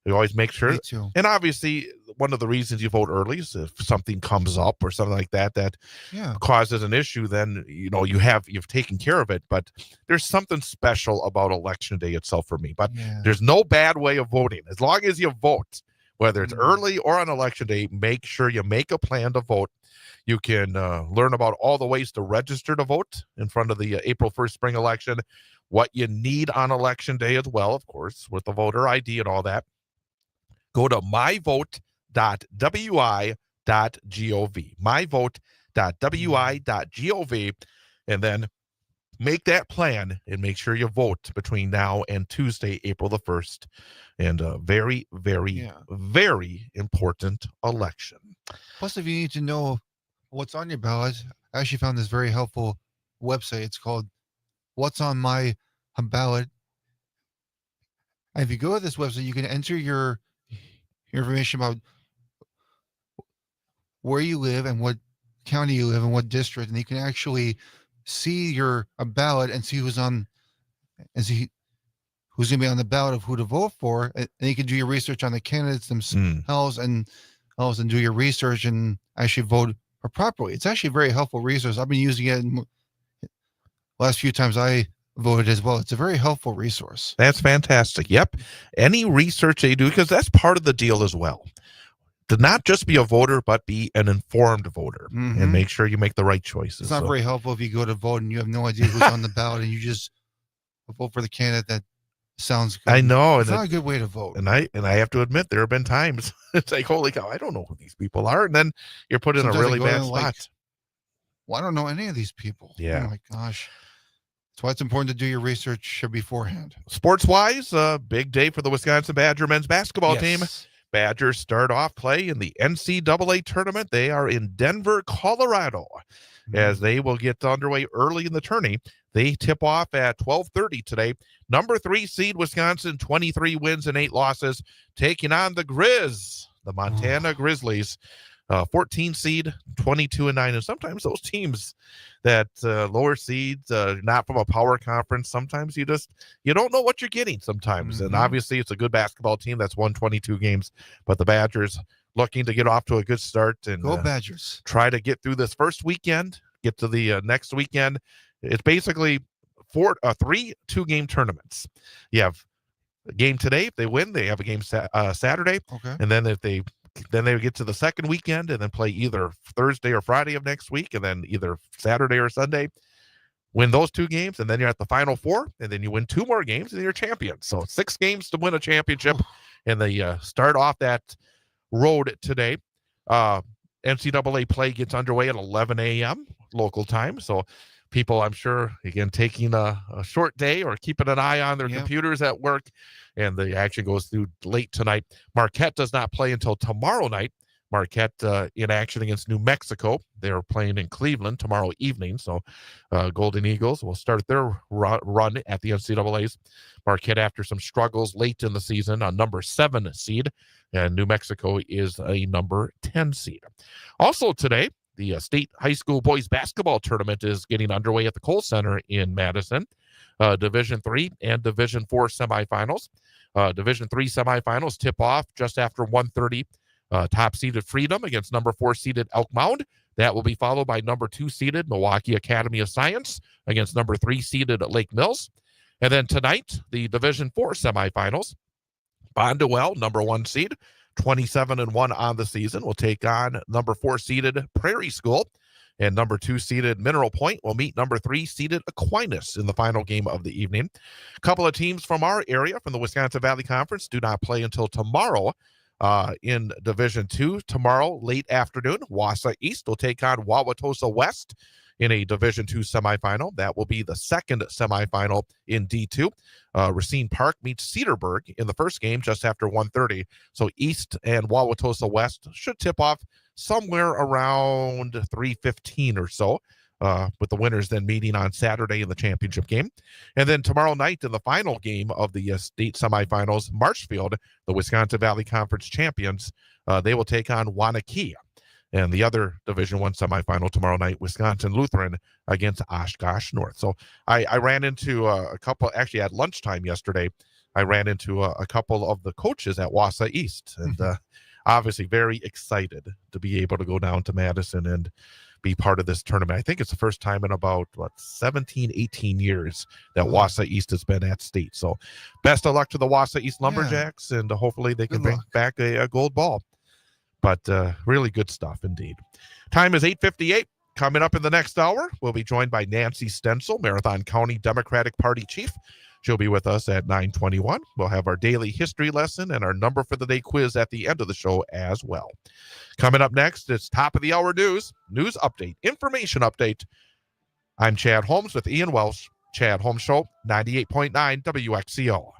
We always make sure. Me too. And obviously, one of the reasons you vote early is if something comes up or something like that causes an issue, then you've taken care of it. But there's something special about election day itself for me. But there's no bad way of voting. As long as you vote, whether it's early or on election day, make sure you make a plan to vote. You can learn about all the ways to register to vote in front of the April 1st spring election, what you need on election day as well, of course, with the voter ID and all that. Go to myvote.wi.gov, myvote.wi.gov, and then make that plan and make sure you vote between now and Tuesday, April the 1st. And a very, very, very important election. Plus, if you need to know what's on your ballot, I actually found this very helpful website. It's called what's on my ballot. And if you go to this website, you can enter your information about where you live and what county you live in, what district, and you can actually see your ballot and see who's on and see who's going to be on the ballot of who to vote for, and you can do your research on the candidates themselves and do your research and actually vote properly. It's actually a very helpful resource. I've been using it last few times I voted as well. It's a very helpful resource. That's fantastic. Yep. Any research they do, because that's part of the deal as well. To not just be a voter, but be an informed voter and make sure you make the right choices. It's not very helpful if you go to vote and you have no idea who's on the ballot and you just vote for the candidate that sounds good. I know. It's not a good way to vote. And I have to admit, there have been times it's like, holy cow, I don't know who these people are. And then you're put in a really bad spot. Well, I don't know any of these people. Yeah. Oh my gosh. That's why it's important to do your research beforehand. Sports-wise, a big day for the Wisconsin Badger men's basketball team. Badgers start off play in the NCAA tournament. They are in Denver, Colorado, as they will get underway early in the tourney. They tip off at 12:30 today. Number 3 seed Wisconsin, 23 wins and 8 losses, taking on the the Montana Grizzlies. 14 seed, 22-9, and sometimes those teams that lower seeds, not from a power conference, sometimes you don't know what you're getting sometimes. And obviously it's a good basketball team that's won 22 games, but the Badgers looking to get off to a good start and go Badgers. Try to get through this first weekend, get to the next weekend. It's basically 3 2-game tournaments. You have a game today. If they win, they have a game Saturday. Okay. And then if they get to the second weekend and then play either Thursday or Friday of next week, and then either Saturday or Sunday, win those 2 games, and then you're at the Final Four, and then you win 2 more games, and you're champion. So 6 games to win a championship, and they start off that road today. NCAA play gets underway at 11 a.m. local time, so people, I'm sure, again, taking a short day or keeping an eye on their computers at work, and the action goes through late tonight. Marquette does not play until tomorrow night. Marquette in action against New Mexico. They're playing in Cleveland tomorrow evening, so Golden Eagles will start their run at the NCAAs. Marquette, after some struggles late in the season, a number 7 seed, and New Mexico is a number 10 seed. Also today, the state high school boys basketball tournament is getting underway at the Kohl Center in Madison. Division III and Division IV semifinals. Division III semifinals tip off just after 1:30. Top-seeded Freedom against number 4-seeded Elk Mound. That will be followed by number 2-seeded Milwaukee Academy of Science against number 3-seeded Lake Mills. And then tonight, the Division IV semifinals. Bondwell, number 1 seed, 27-1 on the season, will take on number 4-seeded Prairie School. And number 2-seeded Mineral Point will meet number 3-seeded Aquinas in the final game of the evening. A couple of teams from our area, from the Wisconsin Valley Conference, do not play until tomorrow in Division II. Tomorrow, late afternoon, Wausau East will take on Wauwatosa West in a Division II semifinal. That will be the second semifinal in D2. Racine Park meets Cedarburg in the first game just after 1:30. So East and Wauwatosa West should tip off somewhere around 3:15 or so, with the winners then meeting on Saturday in the championship game. And then tomorrow night in the final game of the state semifinals, Marshfield, the Wisconsin Valley Conference champions, they will take on Wanakee. And the other Division I semifinal tomorrow night, Wisconsin Lutheran against Oshkosh North. So I ran into a couple, actually at lunchtime yesterday, I ran into a couple of the coaches at Wausau East, and obviously very excited to be able to go down to Madison and be part of this tournament. I think it's the first time in about 17, 18 years that Wausau East has been at state. So best of luck to the Wausau East Lumberjacks, and hopefully they can bring back a gold ball. But really good stuff indeed. Time is 8:58. Coming up in the next hour, we'll be joined by Nancy Stencil, Marathon County Democratic Party Chief. She'll be with us at 9:21. We'll have our daily history lesson and our number for the day quiz at the end of the show as well. Coming up next, it's top of the hour news update, information update. I'm Chad Holmes with Ian Welsh. Chad Holmes Show, 98.9 WXCO.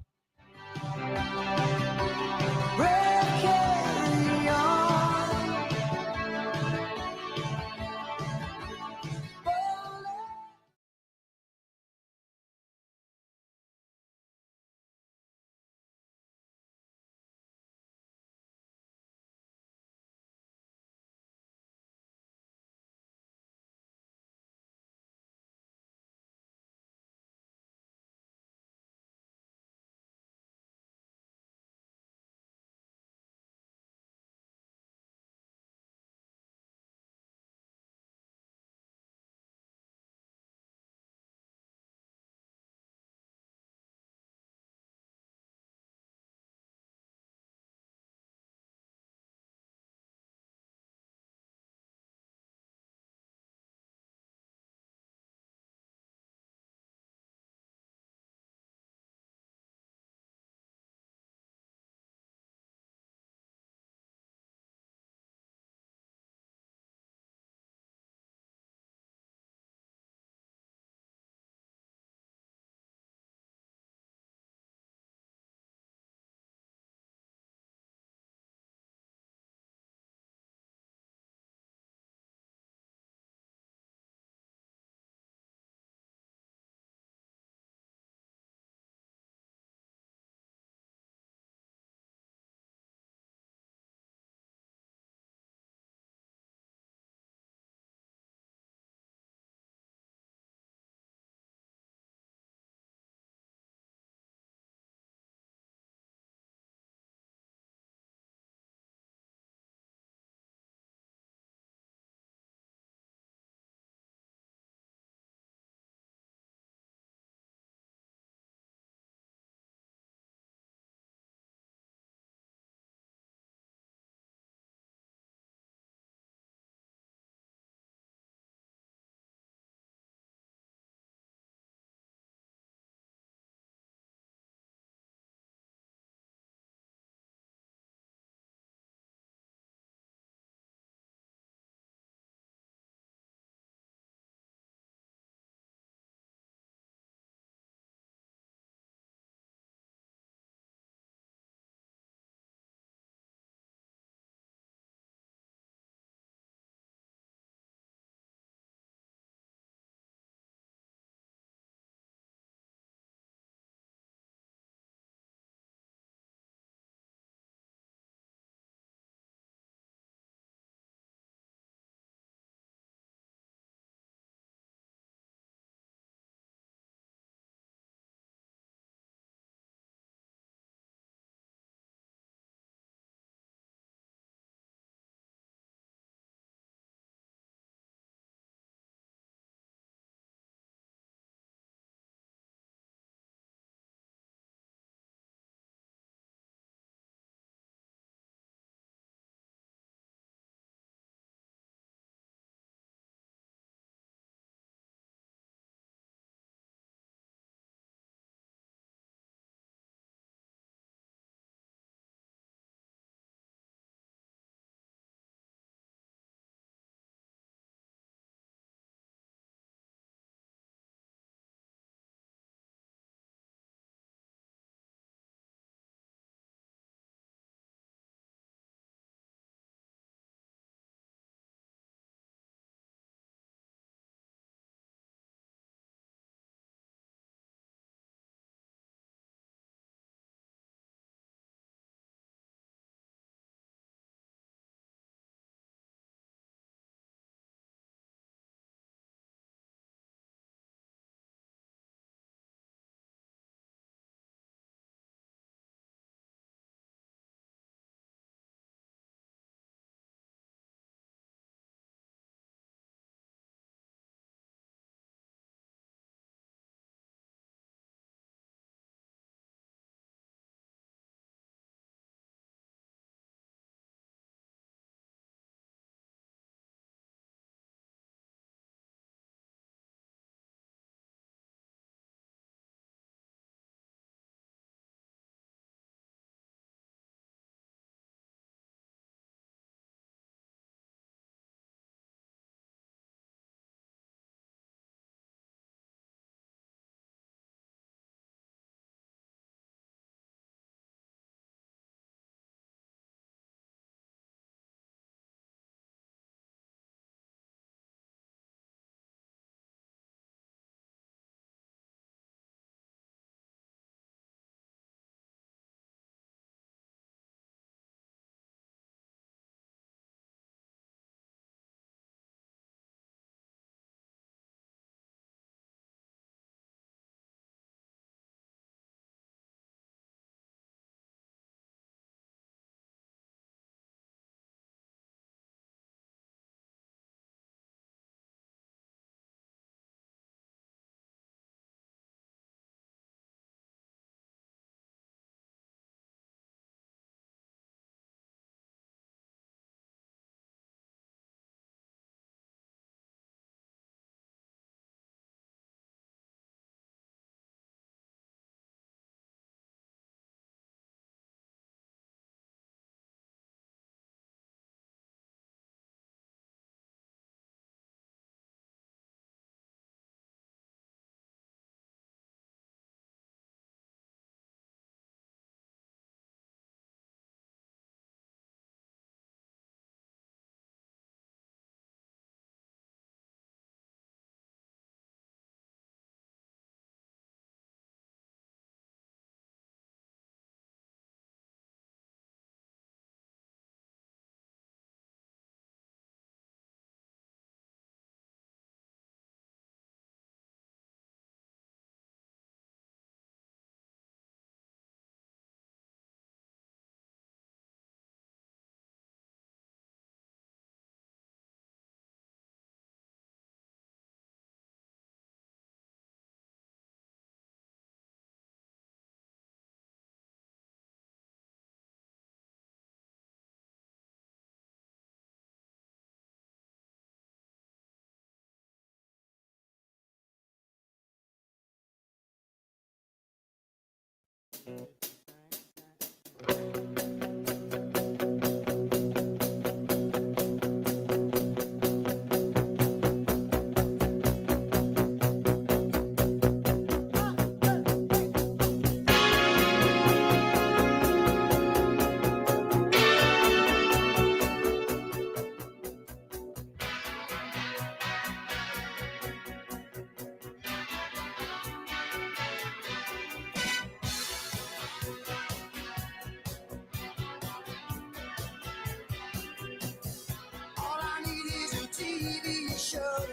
All I need is a TV show,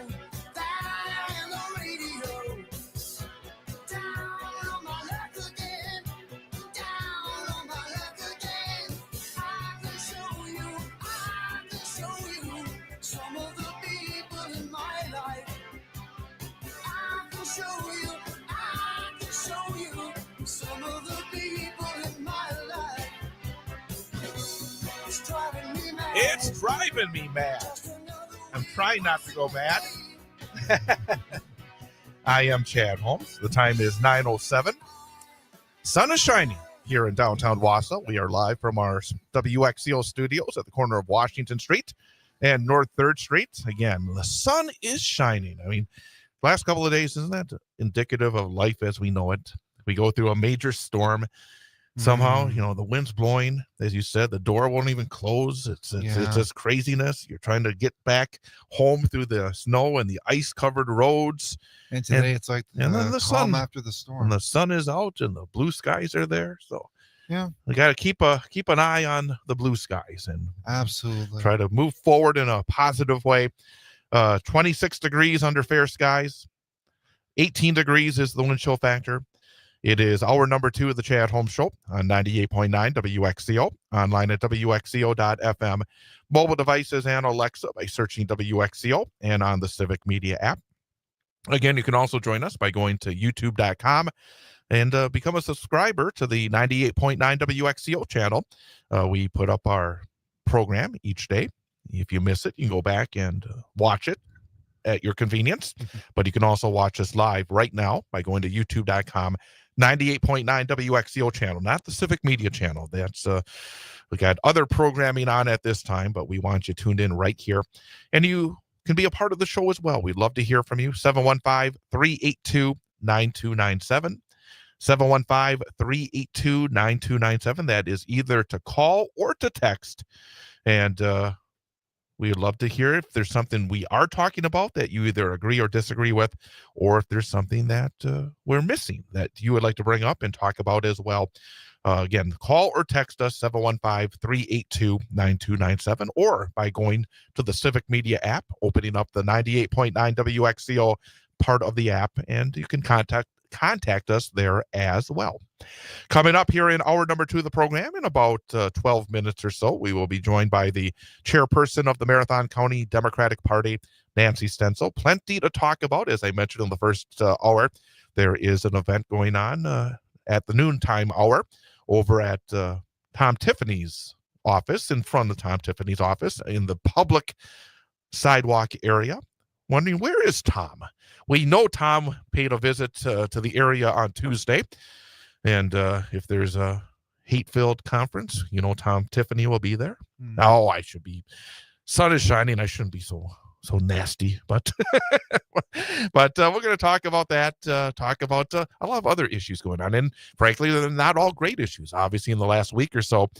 that and the radio. Down on my luck again, down on my luck again. I can show you some of the people in my life. I can show you some of the people in my life. It's driving me mad. It's driving me mad. I'm trying not to go mad. I am Chad Holmes. The time is 9:07. Sun is shining here in downtown Wausau. We are live from our WXCO studios at the corner of Washington Street and North 3rd Street. Again, the sun is shining. I mean, last couple of days, isn't that indicative of life as we know it? We go through a major storm. Somehow, you know, the wind's blowing, as you said, the door won't even close. It's just craziness. You're trying to get back home through the snow and the ice covered roads. And today it's like and then the calm sun after the storm. and the sun is out and the blue skies are there. So Yeah, we got to keep an eye on the blue skies and absolutely. try to move forward in a positive way. 26 degrees under fair skies. 18 degrees is the wind chill factor. It is hour number 2 of the Chad Holmes Show on 98.9 WXCO, online at WXCO.FM, mobile devices and Alexa by searching WXCO, and on the Civic Media app. Again, you can also join us by going to youtube.com and become a subscriber to the 98.9 WXCO channel. We put up our program each day. If you miss it, you can go back and watch it at your convenience. But you can also watch us live right now by going to youtube.com, 98.9 WXCO channel, not the Civic Media channel. That's we got other programming on at this time, but we want you tuned in right here. And you can be a part of the show as well. We'd love to hear from you. 715-382-9297. 715-382-9297. That is either to call or to text. And we'd love to hear if there's something we are talking about that you either agree or disagree with, or if there's something that we're missing that you would like to bring up and talk about as well. Again, call or text us 715-382-9297, or by going to the Civic Media app, opening up the 98.9 WXCO part of the app, and you can contact us there as well. Coming up here in hour number 2 of the program, in about 12 minutes or so, we will be joined by the chairperson of the Marathon County Democratic Party, Nancy Stencil. Plenty to talk about. As I mentioned in the first hour, there is an event going on at the noontime hour over at Tom Tiffany's office, in front of Tom Tiffany's office in the public sidewalk area. Wondering, where is Tom? We know Tom paid a visit to the area on Tuesday. And if there's a hate-filled conference, you know Tom Tiffany will be there. Oh, I should be. Sun is shining. I shouldn't be so nasty. But but we're going to talk about that, talk about a lot of other issues going on. And frankly, they're not all great issues. Obviously, in the last week or so,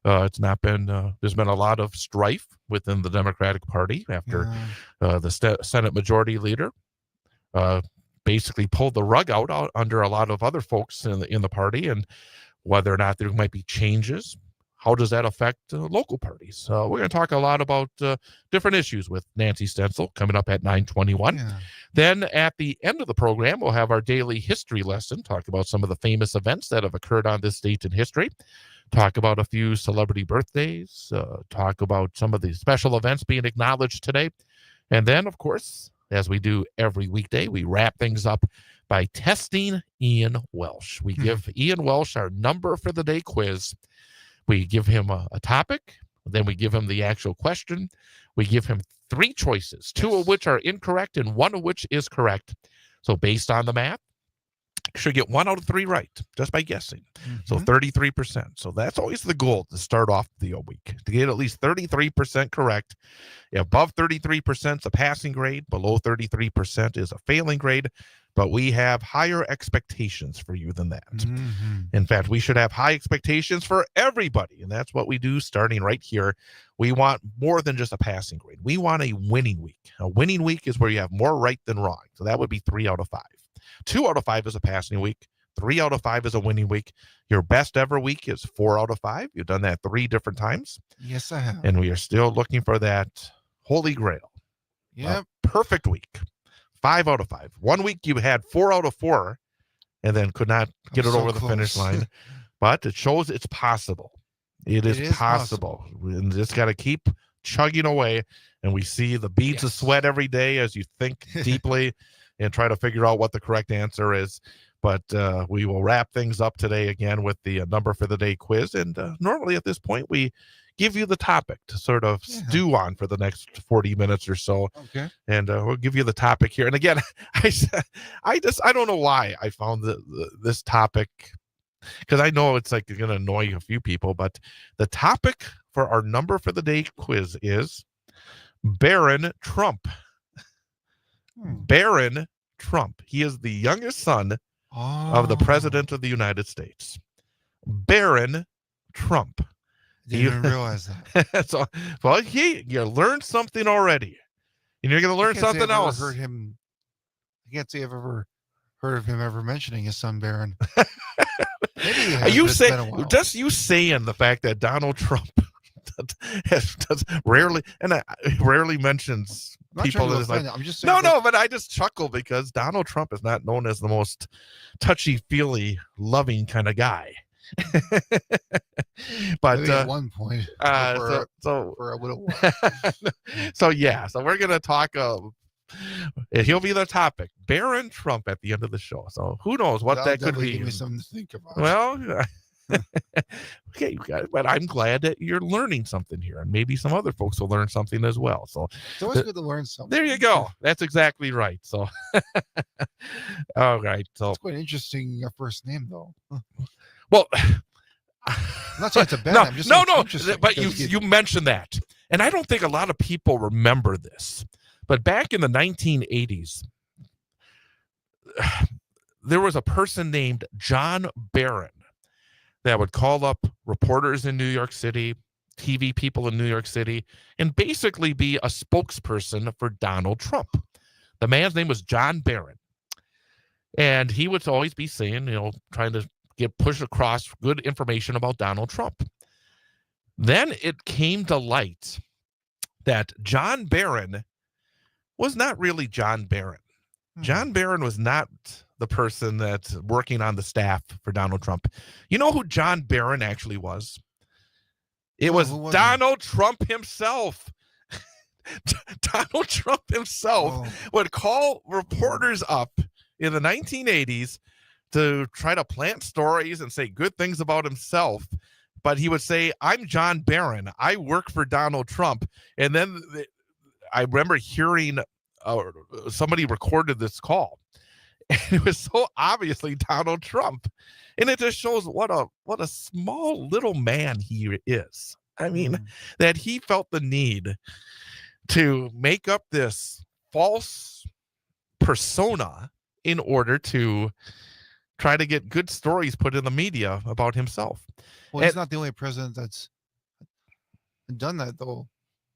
it's not been, there's been a lot of strife within the Democratic Party after the Senate Majority Leader basically pulled the rug out under a lot of other folks in the party, and whether or not there might be changes. How does that affect local parties? We're going to talk a lot about different issues with Nancy Stencil coming up at 9:21. Yeah. Then at the end of the program, we'll have our daily history lesson, talk about some of the famous events that have occurred on this date in history, talk about a few celebrity birthdays, talk about some of the special events being acknowledged today. And then, of course, as we do every weekday, we wrap things up by testing Ian Welsh. We give Ian Welsh our number for the day quiz. We give him a topic, then we give him the actual question. We give him 3 choices, 2 of which are incorrect and 1 of which is correct. So based on the math, should get 1 out of 3 right just by guessing. So 33%. So that's always the goal to start off the week, to get at least 33% correct. Above 33% is a passing grade. Below 33% is a failing grade. But we have higher expectations for you than that. In fact, we should have high expectations for everybody. And that's what we do starting right here. We want more than just a passing grade. We want a winning week. A winning week is where you have more right than wrong. So that would be 3 out of 5. 2 out of 5 is a passing week. 3 out of 5 is a winning week. Your best ever week is 4 out of 5. You've done that 3 different times. Yes, I have. And we are still looking for that holy grail. Yep. Perfect week. 5 out of 5. 1 week you had 4 out of 4 and then could not get it so over the close. finish line. But it shows it's possible. It is possible. And just got to keep chugging away. And we see the beads of sweat every day as you think deeply and try to figure out what the correct answer is. But we will wrap things up today again with the number for the day quiz. And normally at this point, we give you the topic to sort of stew on for the next 40 minutes or so. Okay. And we'll give you the topic here. And again, I don't know why I found this topic, because I know it's like going to annoy a few people, but the topic for our number for the day quiz is Baron Trump. Baron Trump. He is the youngest son of the President of the United States. Baron Trump. Didn't even realize that. So, well, you learned something already, and you're going to learn something else. I can't say I've ever heard of him ever mentioning his son Baron. Maybe he has, you but it's say been a while. just you saying the fact that Donald Trump does rarely mentions I'm not people trying to in his life. offend. I'm just saying No, but I just chuckle because Donald Trump is not known as the most touchy-feely, loving kind of guy. But maybe at one point, for a little while. So we're gonna talk. He'll be the topic, Baron Trump, at the end of the show. So who knows what that could be? Give me something to think about. Well, okay, but I'm glad that you're learning something here, and maybe some other folks will learn something as well. So it's always good to learn something. There you go. That's exactly right. So, all right. So it's quite interesting. Your first name, though. Well, I'm not saying it's a bad name. I'm just saying it's interesting but you mentioned that, and I don't think a lot of people remember this. But back in the 1980s, there was a person named John Barron that would call up reporters in New York City, TV people in New York City, and basically be a spokesperson for Donald Trump. The man's name was John Barron. And he would always be saying, trying to get pushed across good information about Donald Trump. Then it came to light that John Barron was not really John Barron. John Barron was not the person that's working on the staff for Donald Trump. You know who John Barron actually was? It was Donald Trump himself. Donald Trump himself would call reporters up in the 1980s to try to plant stories and say good things about himself. But he would say, I'm John Barron. I work for Donald Trump. And then I remember hearing somebody recorded this call. And it was so obviously Donald Trump. And it just shows what a small little man he is. I mean, that he felt the need to make up this false persona in order to try to get good stories put in the media about himself. Well, he's not the only president that's done that, though.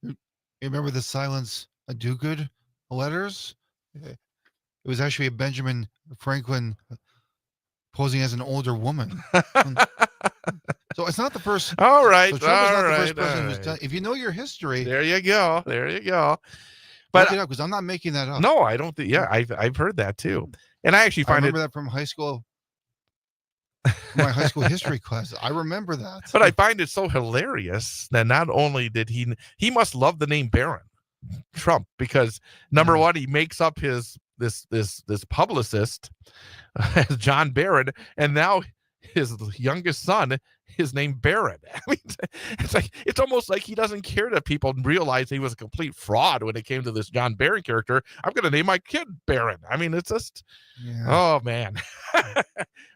You remember the Silence Do-Good letters? It was actually a Benjamin Franklin posing as an older woman. So it's not the first. All right. So Trump is not the first president who's done. If you know your history, there you go. But because I'm not making that up. No, I don't think. Yeah, I've heard that too, and I actually I remember that from high school. My high school history class. I remember that. But I find it so hilarious that not only did he must love the name Barron Trump, because number one, he makes up this publicist as John Barron, and now his youngest son his name Barron. I mean, it's almost like he doesn't care that people realize he was a complete fraud when it came to this John Barron character. I'm going to name my kid Barron. I mean, it's just, oh man.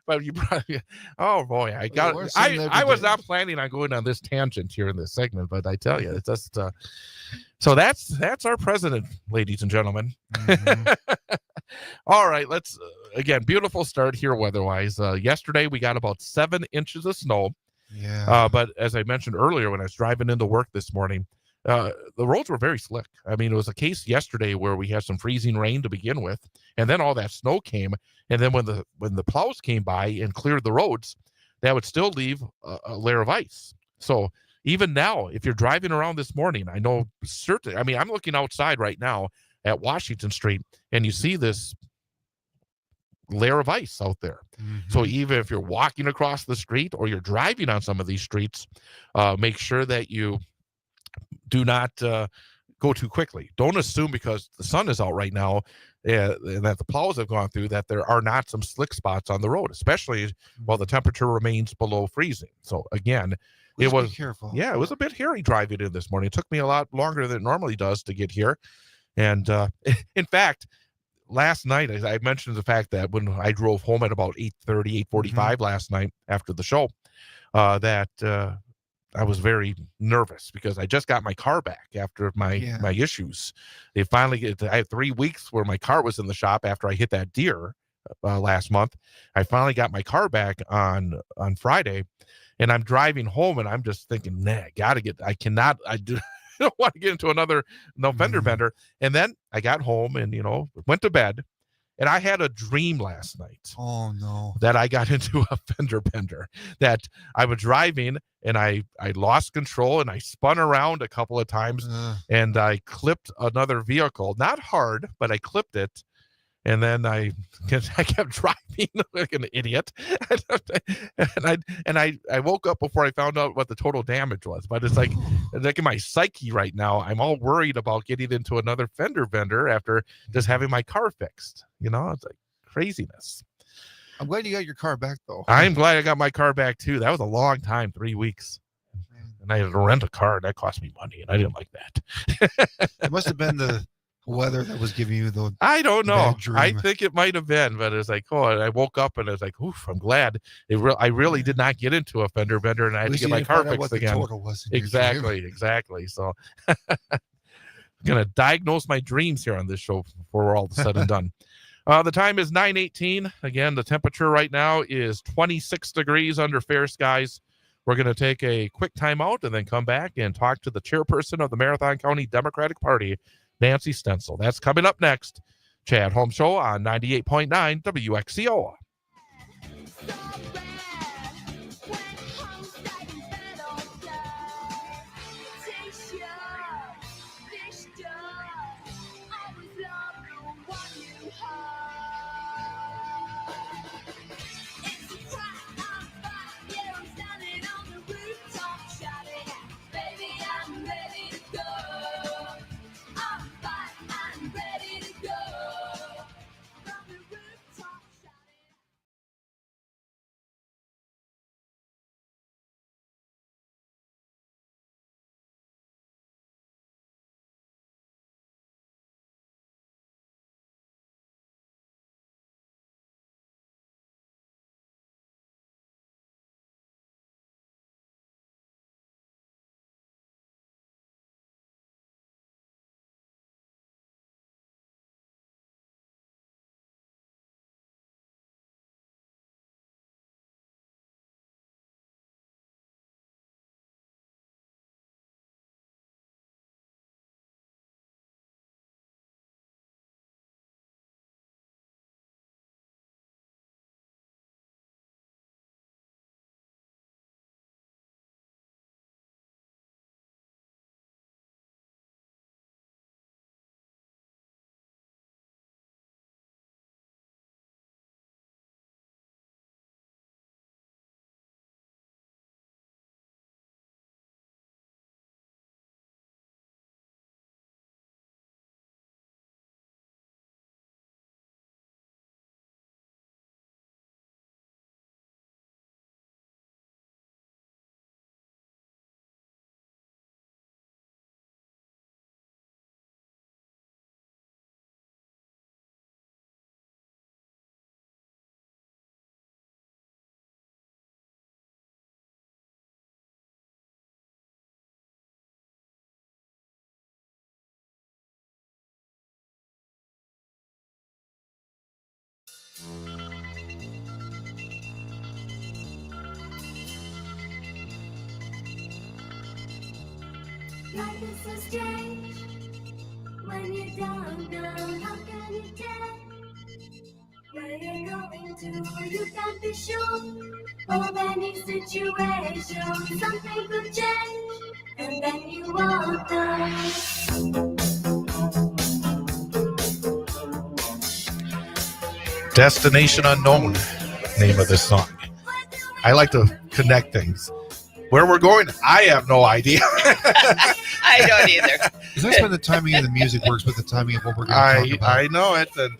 But you probably, oh boy, I was not planning on going on this tangent here in this segment, but I tell you, it's just, so that's our president, ladies and gentlemen. All right, let's, again, beautiful start here weather-wise. Yesterday, we got about 7 inches of snow. Yeah. But as I mentioned earlier, when I was driving into work this morning, the roads were very slick. I mean, it was a case yesterday where we had some freezing rain to begin with, and then all that snow came, and then when the plows came by and cleared the roads, that would still leave a layer of ice. So even now, if you're driving around this morning, I know certainly, I mean, I'm looking outside right now at Washington Street, and you see this layer of ice out there. So even if you're walking across the street or you're driving on some of these streets, make sure that you do not go too quickly. Don't assume because the sun is out right now and that the plows have gone through that there are not some slick spots on the road, especially while the temperature remains below freezing. So again, it was careful. Yeah, it was a bit hairy driving in this morning. It took me a lot longer than it normally does to get here. And in fact, last night, I mentioned the fact that when I drove home at about 8:30, 8:45 last night after the show, that I was very nervous because I just got my car back after my issues. They finally I had 3 weeks where my car was in the shop after I hit that deer last month. I finally got my car back on Friday, and I'm driving home, and I'm just thinking, nah, I don't want to get into another fender bender. And then I got home and, went to bed, and I had a dream last night. Oh no. That I got into a fender bender, that I was driving and I lost control and I spun around a couple of times and I clipped another vehicle, not hard, but I clipped it. And then I kept driving like an idiot, and I woke up before I found out what the total damage was. But it's like in my psyche right now, I'm all worried about getting into another fender bender after just having my car fixed. It's like craziness. I'm glad you got your car back, though. I'm glad I got my car back too. That was a long time, 3 weeks, and I had to rent a car, and that cost me money, and I didn't like that. It must have been the weather that was giving you the I don't know. dream. I think it might have been, but it's like, I woke up and I was like, oof, I'm glad. I really did not get into a fender bender, and I had to get my car fixed again. Exactly. So I'm gonna diagnose my dreams here on this show before we're all said and done. The time is 9:18. Again, the temperature right now is 26 degrees under fair skies. We're going to take a quick time out and then come back and talk to the chairperson of the Marathon County Democratic Party, Nancy Stencil. That's coming up next. Chad Holmes Show on 98.9 WXCO. Life is so strange when you don't know how can you tell where you're going to. You can't be sure of any situation. Something could change, and then you won't know. Destination Unknown, name of this song. I like to connect things. Where we're going, I have no idea. I don't either. Because that's when the timing of the music works with the timing of what we're going to talk about. I know it, and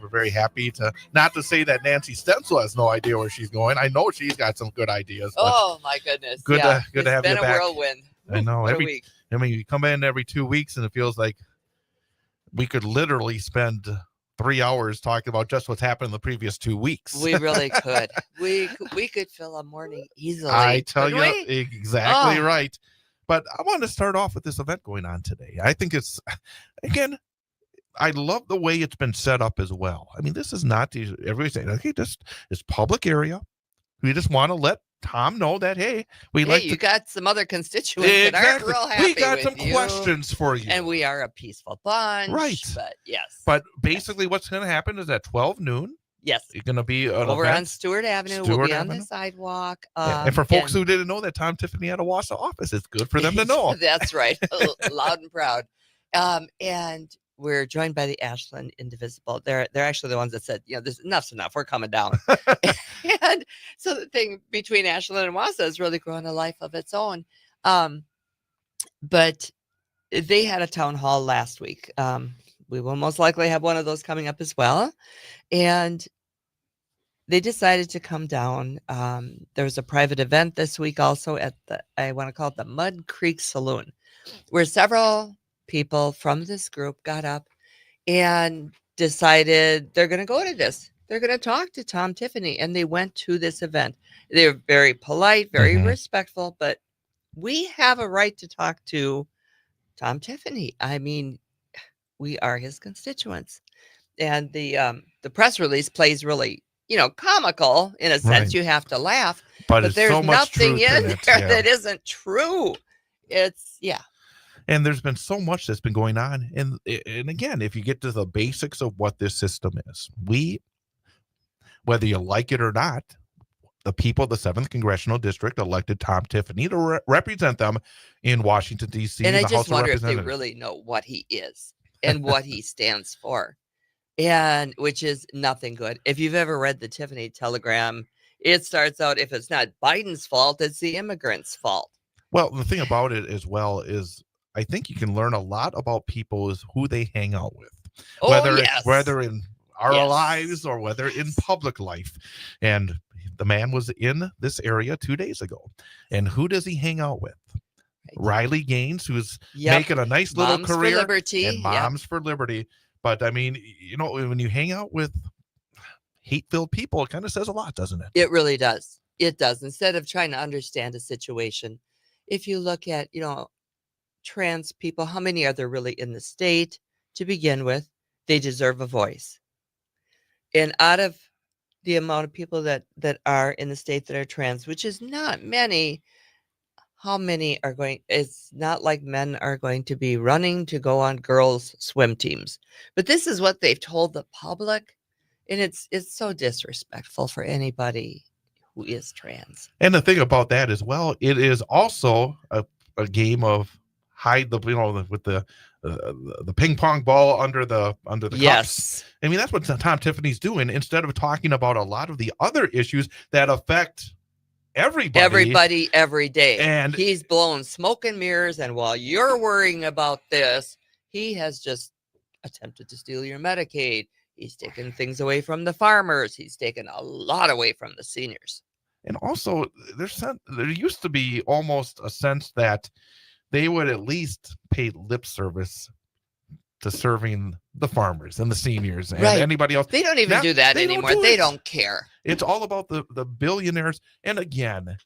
we're very happy to, not to say that Nancy Stencil has no idea where she's going. I know she's got some good ideas. But Oh my goodness! good to have it's you been a back. whirlwind. I know. What a week. I mean, you come in every 2 weeks, and it feels like we could literally spend 3 hours talking about just what's happened in the previous 2 weeks. We really could. We could fill a morning easily. I tell you, couldn't we? exactly Oh. right. But I want to start off with this event going on today. I think it's, again, I love the way it's been set up as well. I mean, this is not everybody's saying, okay, this is public area. We just want to let Tom know that, hey, we Hey, like you to. got some other constituents that aren't real happy We got with some you. questions for you. And we are a peaceful bunch. Right. But yes. But basically, what's going to happen is at 12 noon, yes. it's going to be an Over event. on Stewart Avenue. we'll Stewart be on Avenue. the sidewalk. And for folks who didn't know that Tom Tiffany had a Wausau office, it's good for them to know. That's right. Loud and proud. And we're joined by the Ashland Indivisible. They're actually the ones that said, this enough's enough. We're coming down. And so the thing between Ashland and Wausau has really grown a life of its own. But they had a town hall last week. We will most likely have one of those coming up as well. And they decided to come down. There was a private event this week also at I want to call it the Mud Creek Saloon, where several people from this group got up and decided they're going to go to this. They're going to talk to Tom Tiffany, and they went to this event. They were very polite, very respectful, but we have a right to talk to Tom Tiffany. I mean, we are his constituents. And the press release plays really, comical in a sense. Right. You have to laugh, But it's there's so much nothing truth in in it, there yeah. that isn't true. It's And there's been so much that's been going on. And again, if you get to the basics of what this system is, whether you like it or not, the people of the 7th Congressional District elected Tom Tiffany to represent them in Washington, D.C. And in I the just House of wonder if they Representatives. really know what he is and what he stands for, and which is nothing good. If you've ever read the Tiffany telegram, it starts out, if it's not Biden's fault, it's the immigrants' fault. Well, the thing about it as well is I think you can learn a lot about people is who they hang out with, whether in our lives or whether in public life. And the man was in this area 2 days ago. And who does he hang out with? Riley Gaines, who's making a nice little Moms career. for Liberty. And Moms for Liberty. But I mean, when you hang out with hate-filled people, it kind of says a lot, doesn't it? It really does. It does. Instead of trying to understand a situation, if you look at, trans people, how many are there really in the state to begin with? They deserve a voice. And out of the amount of people that are in the state that are trans, which is not many, how many are going? It's not like men are going to be running to go on girls' swim teams. But this is what they've told the public. And it's so disrespectful for anybody who is trans. And the thing about that as well, it is also a game of hide the with the ping pong ball under the cups. I mean, that's what Tom Tiffany's doing instead of talking about a lot of the other issues that affect everybody every day. And he's blowing smoke and mirrors, and while you're worrying about this, he has just attempted to steal your Medicaid. He's taken things away from the farmers. He's taken a lot away from the seniors. And also, there used to be almost a sense that they would at least pay lip service to serving the farmers and the seniors and anybody else. They don't even do that anymore. They don't care. It's all about the billionaires. And again,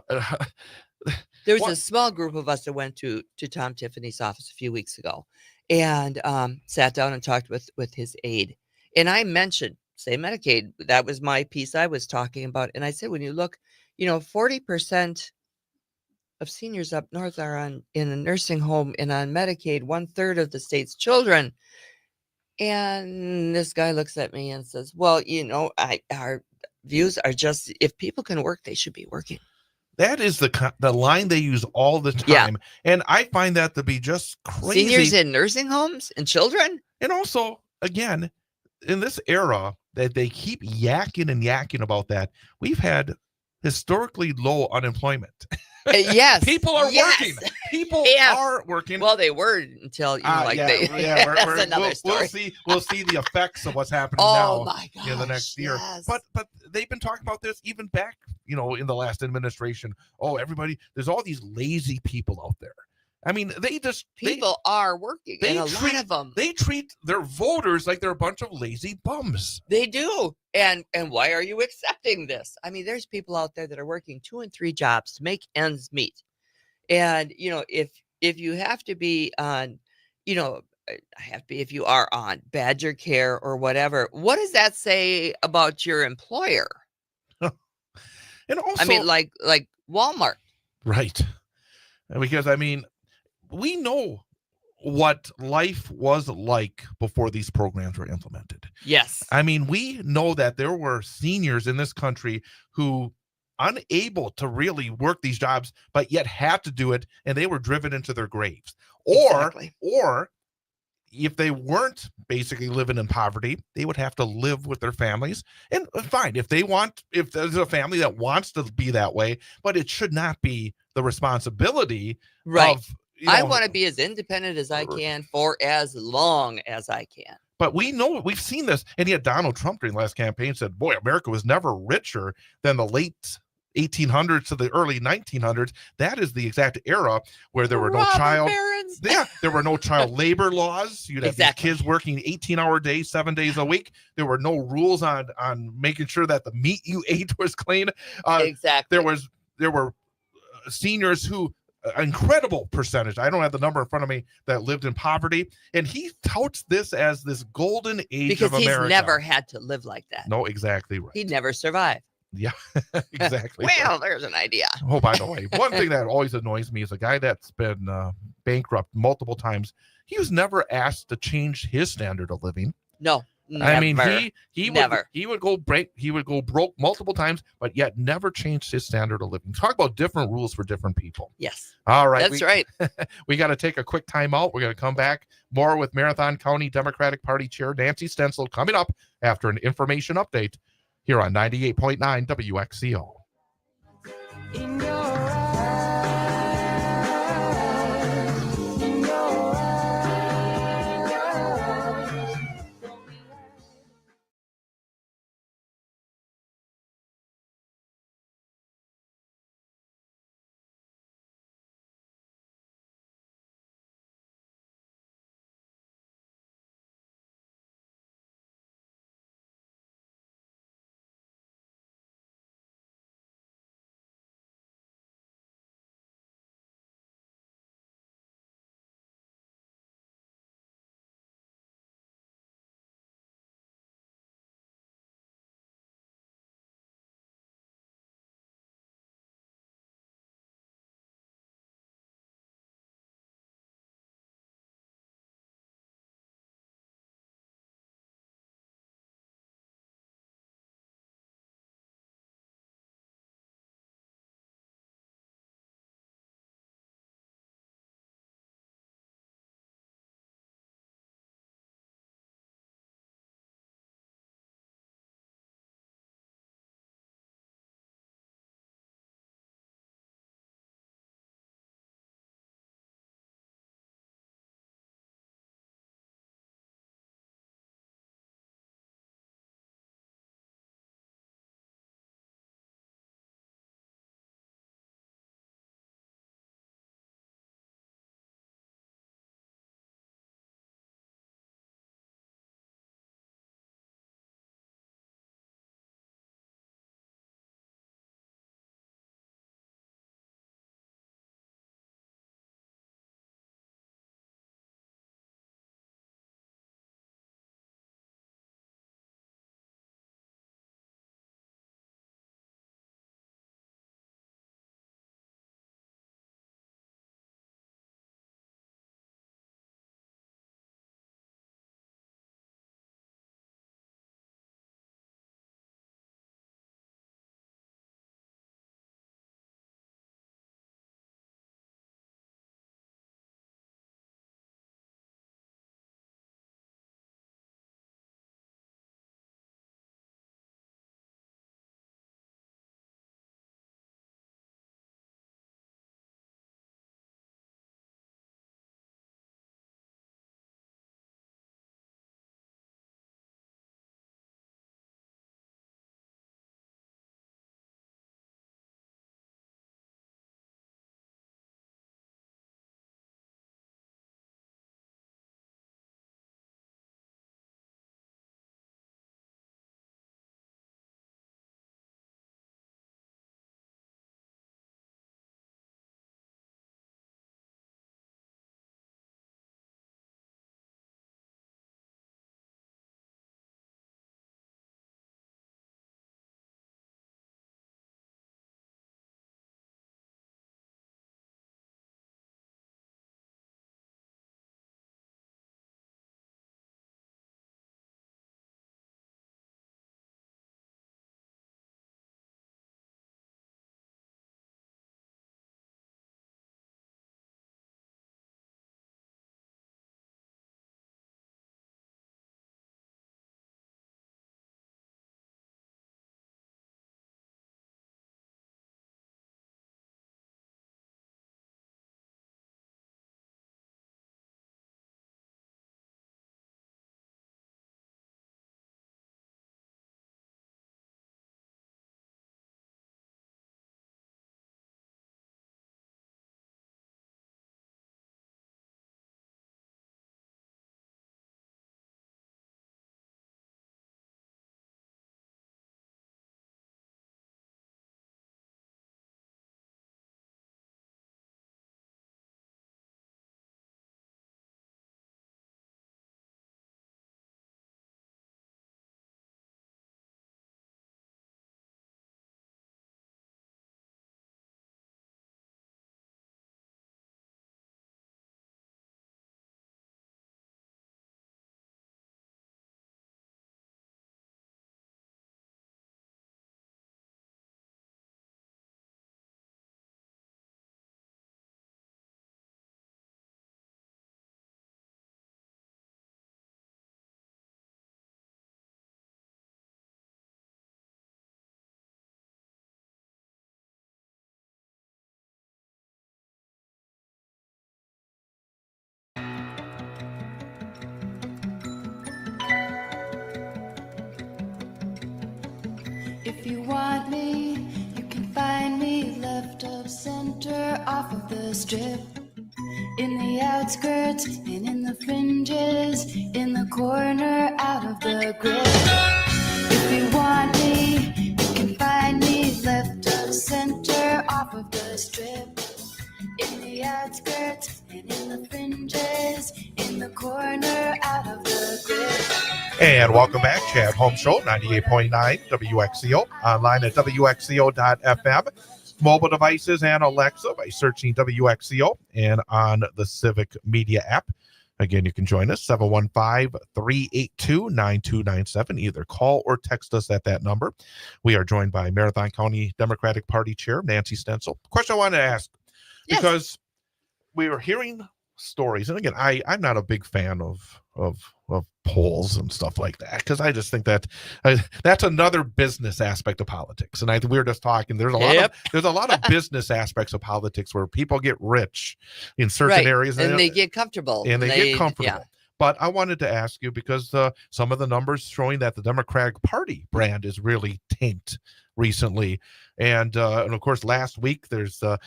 there was a small group of us that went to Tom Tiffany's office a few weeks ago and sat down and talked with his aide. And I mentioned, say, Medicaid. That was my piece I was talking about. And I said, when you look, 40% of seniors up north are in a nursing home and on Medicaid, 1/3 of the state's children. And this guy looks at me and says, well, our views are just, if people can work, they should be working. That is the line they use all the Yeah. time. And I find that to be just crazy. Seniors in nursing homes and children. And also, again, in this era that they keep yakking about that, we've had historically low unemployment. Yes. People are working. People Yeah. are working. Well, they were until that's another story. We'll see the effects of what's happening Oh now my gosh, in the next year. yes. But they've been talking about this even back, in the last administration. Oh, everybody, there's all these lazy people out there. I mean, People are working, and a lot of them. They treat their voters like they're a bunch of lazy bums. They do. And why are you accepting this? I mean, there's people out there that are working 2 and 3 jobs to make ends meet. And, if you have to be on, if you are on Badger Care or whatever, what does that say about your employer? And also, I mean, like Walmart. Right. Because, we know what life was like before these programs were implemented. Yes. We know that there were seniors in this country who unable to really work these jobs, but yet had to do it, and they were driven into their graves. Exactly. Or if they weren't basically living in poverty, they would have to live with their families. And fine, if there's a family that wants to be that way, but it should not be the responsibility of I want to be as independent as I can for as long as I can. But we've seen this, and yet Donald Trump during the last campaign said, boy, America was never richer than the late 1800s to the early 1900s. That is the exact era where there were no there were no child labor laws. You'd have these kids working 18-hour days, 7 days a week. There were no rules on making sure that the meat you ate was clean. Exactly. There were seniors who, incredible percentage, I don't have the number in front of me, that lived in poverty, and he touts this as this golden age of America. Because he's never had to live like that. No, exactly right. He'd never survive. Yeah, exactly. Well, there's an idea. Oh, by the way, one thing that always annoys me is a guy that's been bankrupt multiple times. He was never asked to change his standard of living. No. Never. He would go broke multiple times, but yet never changed his standard of living. Talk about different rules for different people. Yes. All right. That's right. We got to take a quick time out. We're going to come back more with Marathon County Democratic Party Chair Nancy Stencil coming up after an information update here on 98.9 WXCO. If you want me, you can find me left of center off of the strip. In the outskirts and in the fringes, in the corner out of the grip. If you want me, you can find me left of center off of the strip. In the outskirts and in the fringes, in the corner out of the grip. And welcome back, Chad Holmes Show, 98.9 WXCO, online at WXCO.FM, mobile devices and Alexa by searching WXCO, and on the Civic Media app. Again, you can join us, 715-382-9297. Either call or text us at that number. We are joined by Marathon County Democratic Party Chair Nancy Stencil. Question I wanted to ask, because we were hearing stories, and again, I'm not a big fan of polls and stuff like that, because I just think that that's another business aspect of politics. And we were just talking, there's a lot of business aspects of politics where people get rich in certain areas, and they get comfortable. Yeah. But I wanted to ask you, because some of the numbers showing that the Democratic Party brand is really tanked recently, and of course last week there's the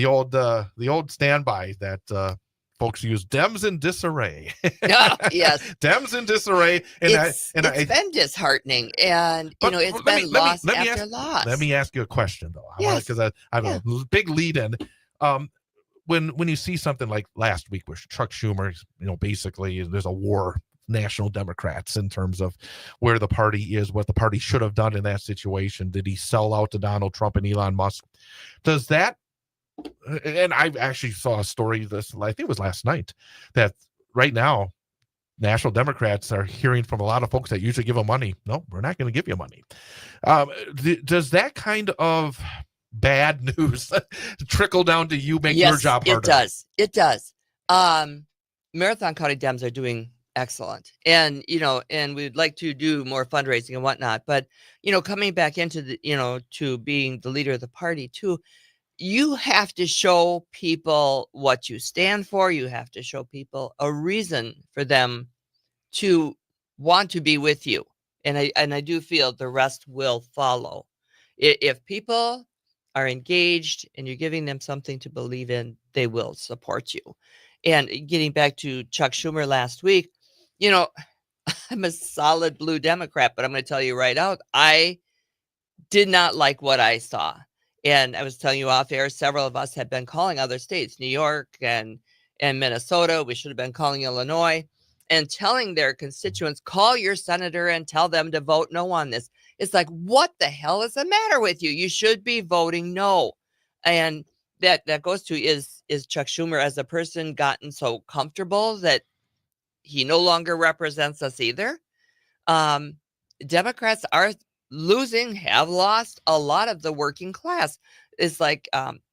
old standby that folks use, Dems in disarray. Yes, Dems in disarray, and it's been disheartening, and it's been loss after loss. Let me ask you a question though, because I have a big lead in. When you see something like last week where Chuck Schumer, basically there's a war, National Democrats, in terms of where the party is, what the party should have done in that situation. Did he sell out to Donald Trump and Elon Musk? Does that, and I actually saw a story I think it was last night, that right now National Democrats are hearing from a lot of folks that usually give them money. No, we're not going to give you money. Does that kind of bad news trickle down to you, make your job harder? It does. Marathon County Dems are doing excellent, and we'd like to do more fundraising and whatnot, but coming back into the to being the leader of the party too, you have to show people what you stand for. You have to show people a reason for them to want to be with you, and I do feel the rest will follow. If people are engaged and you're giving them something to believe in, they will support you. And getting back to Chuck Schumer last week, I'm a solid blue Democrat, but I'm going to tell you right out, I did not like what I saw. And I was telling you off air, several of us had been calling other states, New York and Minnesota. We should have been calling Illinois and telling their constituents, call your senator and tell them to vote no on this. It's like, what the hell is the matter with you? You should be voting no. And that goes to, is Chuck Schumer as a person gotten so comfortable that he no longer represents us either? Democrats are have lost a lot of the working class. It's like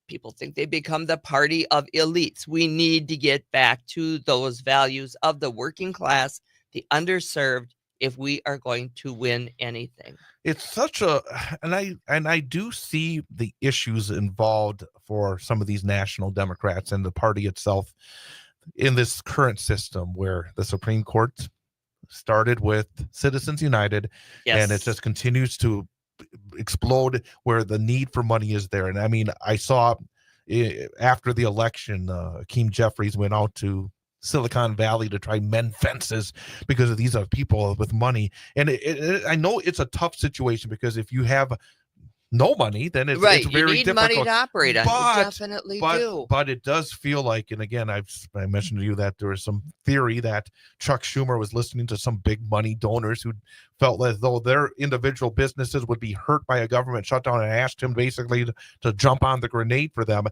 people think they become the party of elites. We need to get back to those values of the working class, the underserved, if we are going to win anything. It's such a, and I do see the issues involved for some of these national Democrats and the party itself in this current system, where the Supreme Court started with Citizens United, and it just continues to explode where the need for money is there. And I mean, I saw after the election, Hakeem Jeffries went out to Silicon Valley to try mend fences because these are people with money. And I know it's a tough situation, because if you have no money, then it's very difficult. You need money to operate on. You definitely do. But it does feel like, and again, I mentioned to you that there was some theory that Chuck Schumer was listening to some big money donors who felt as though their individual businesses would be hurt by a government shutdown, and asked him basically to jump on the grenade for them.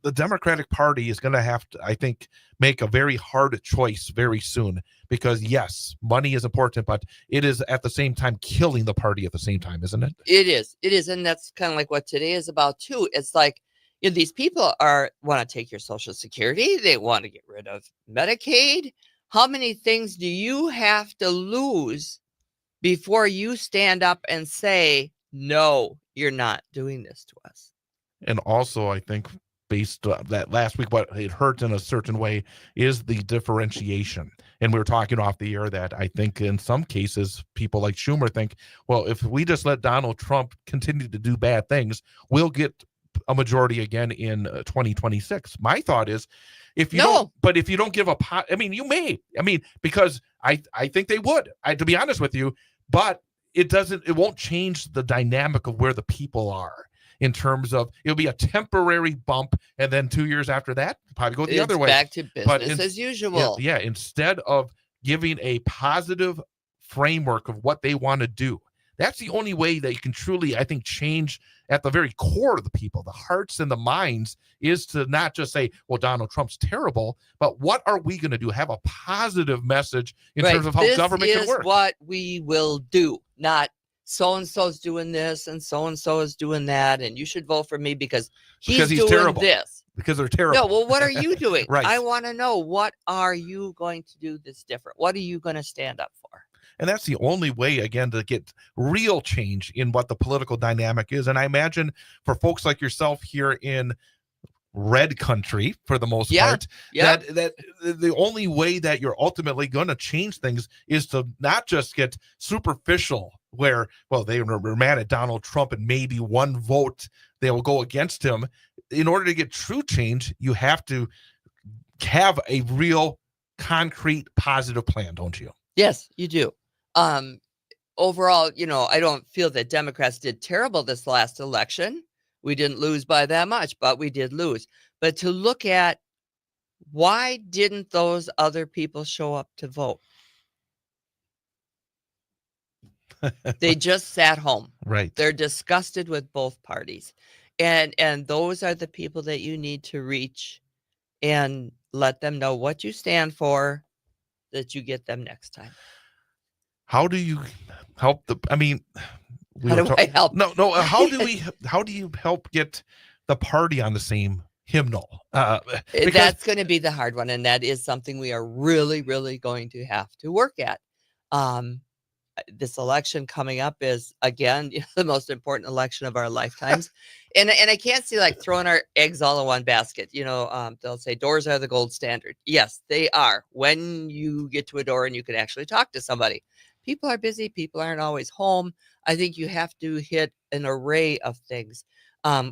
The Democratic Party is going to have to, I think, make a very hard choice very soon, because yes, money is important, but it is at the same time killing the party at the same time, isn't it? It is. And that's kind of like what today is about too. It's like, these people want to take your Social Security. They want to get rid of Medicaid. How many things do you have to lose before you stand up and say, no, you're not doing this to us? And also, I think based that last week, what it hurt in a certain way is the differentiation. And we were talking off the air that I think in some cases, people like Schumer think, well, if we just let Donald Trump continue to do bad things, we'll get a majority again in 2026. My thought is, if you don't give you may, because I think they would, to be honest with you, but it won't change the dynamic of where the people are in terms of, it'll be a temporary bump. And then 2 years after that, probably go the other way. Back to business as usual. Yeah. Instead of giving a positive framework of what they want to do, that's the only way that you can truly, I think, change at the very core of the people, the hearts and the minds, is to not just say, well, Donald Trump's terrible, but what are we going to do? Have a positive message in terms of how government can work. This is what we will do, not so-and-so's doing this and so-and-so is doing that, and you should vote for me because he's doing terrible. this. Because they're terrible. No, well, what are you doing? Right. I want to know, what are you going to do that's different? What are you going to stand up for? And that's the only way, again, to get real change in what the political dynamic is. And I imagine for folks like yourself here in red country, for the most part, that the only way that you're ultimately going to change things is to not just get superficial where, well, they were mad at Donald Trump and maybe one vote they will go against him. In order to get true change, you have to have a real concrete positive plan, don't you? Yes, you do. Overall, I don't feel that Democrats did terrible this last election. We didn't lose by that much, but we did lose. But to look at, why didn't those other people show up to vote? They just sat home. Right. They're disgusted with both parties. And those are the people that you need to reach and let them know what you stand for, that you get them next time. How do you help How do I help? No. How do you help get the party on the same hymnal? That's going to be the hard one. And that is something we are really, really going to have to work at. This election coming up is, again, the most important election of our lifetimes. And I can't see like throwing our eggs all in one basket. They'll say doors are the gold standard. Yes, they are. When you get to a door and you can actually talk to somebody. People are busy. People aren't always home. I think you have to hit an array of things.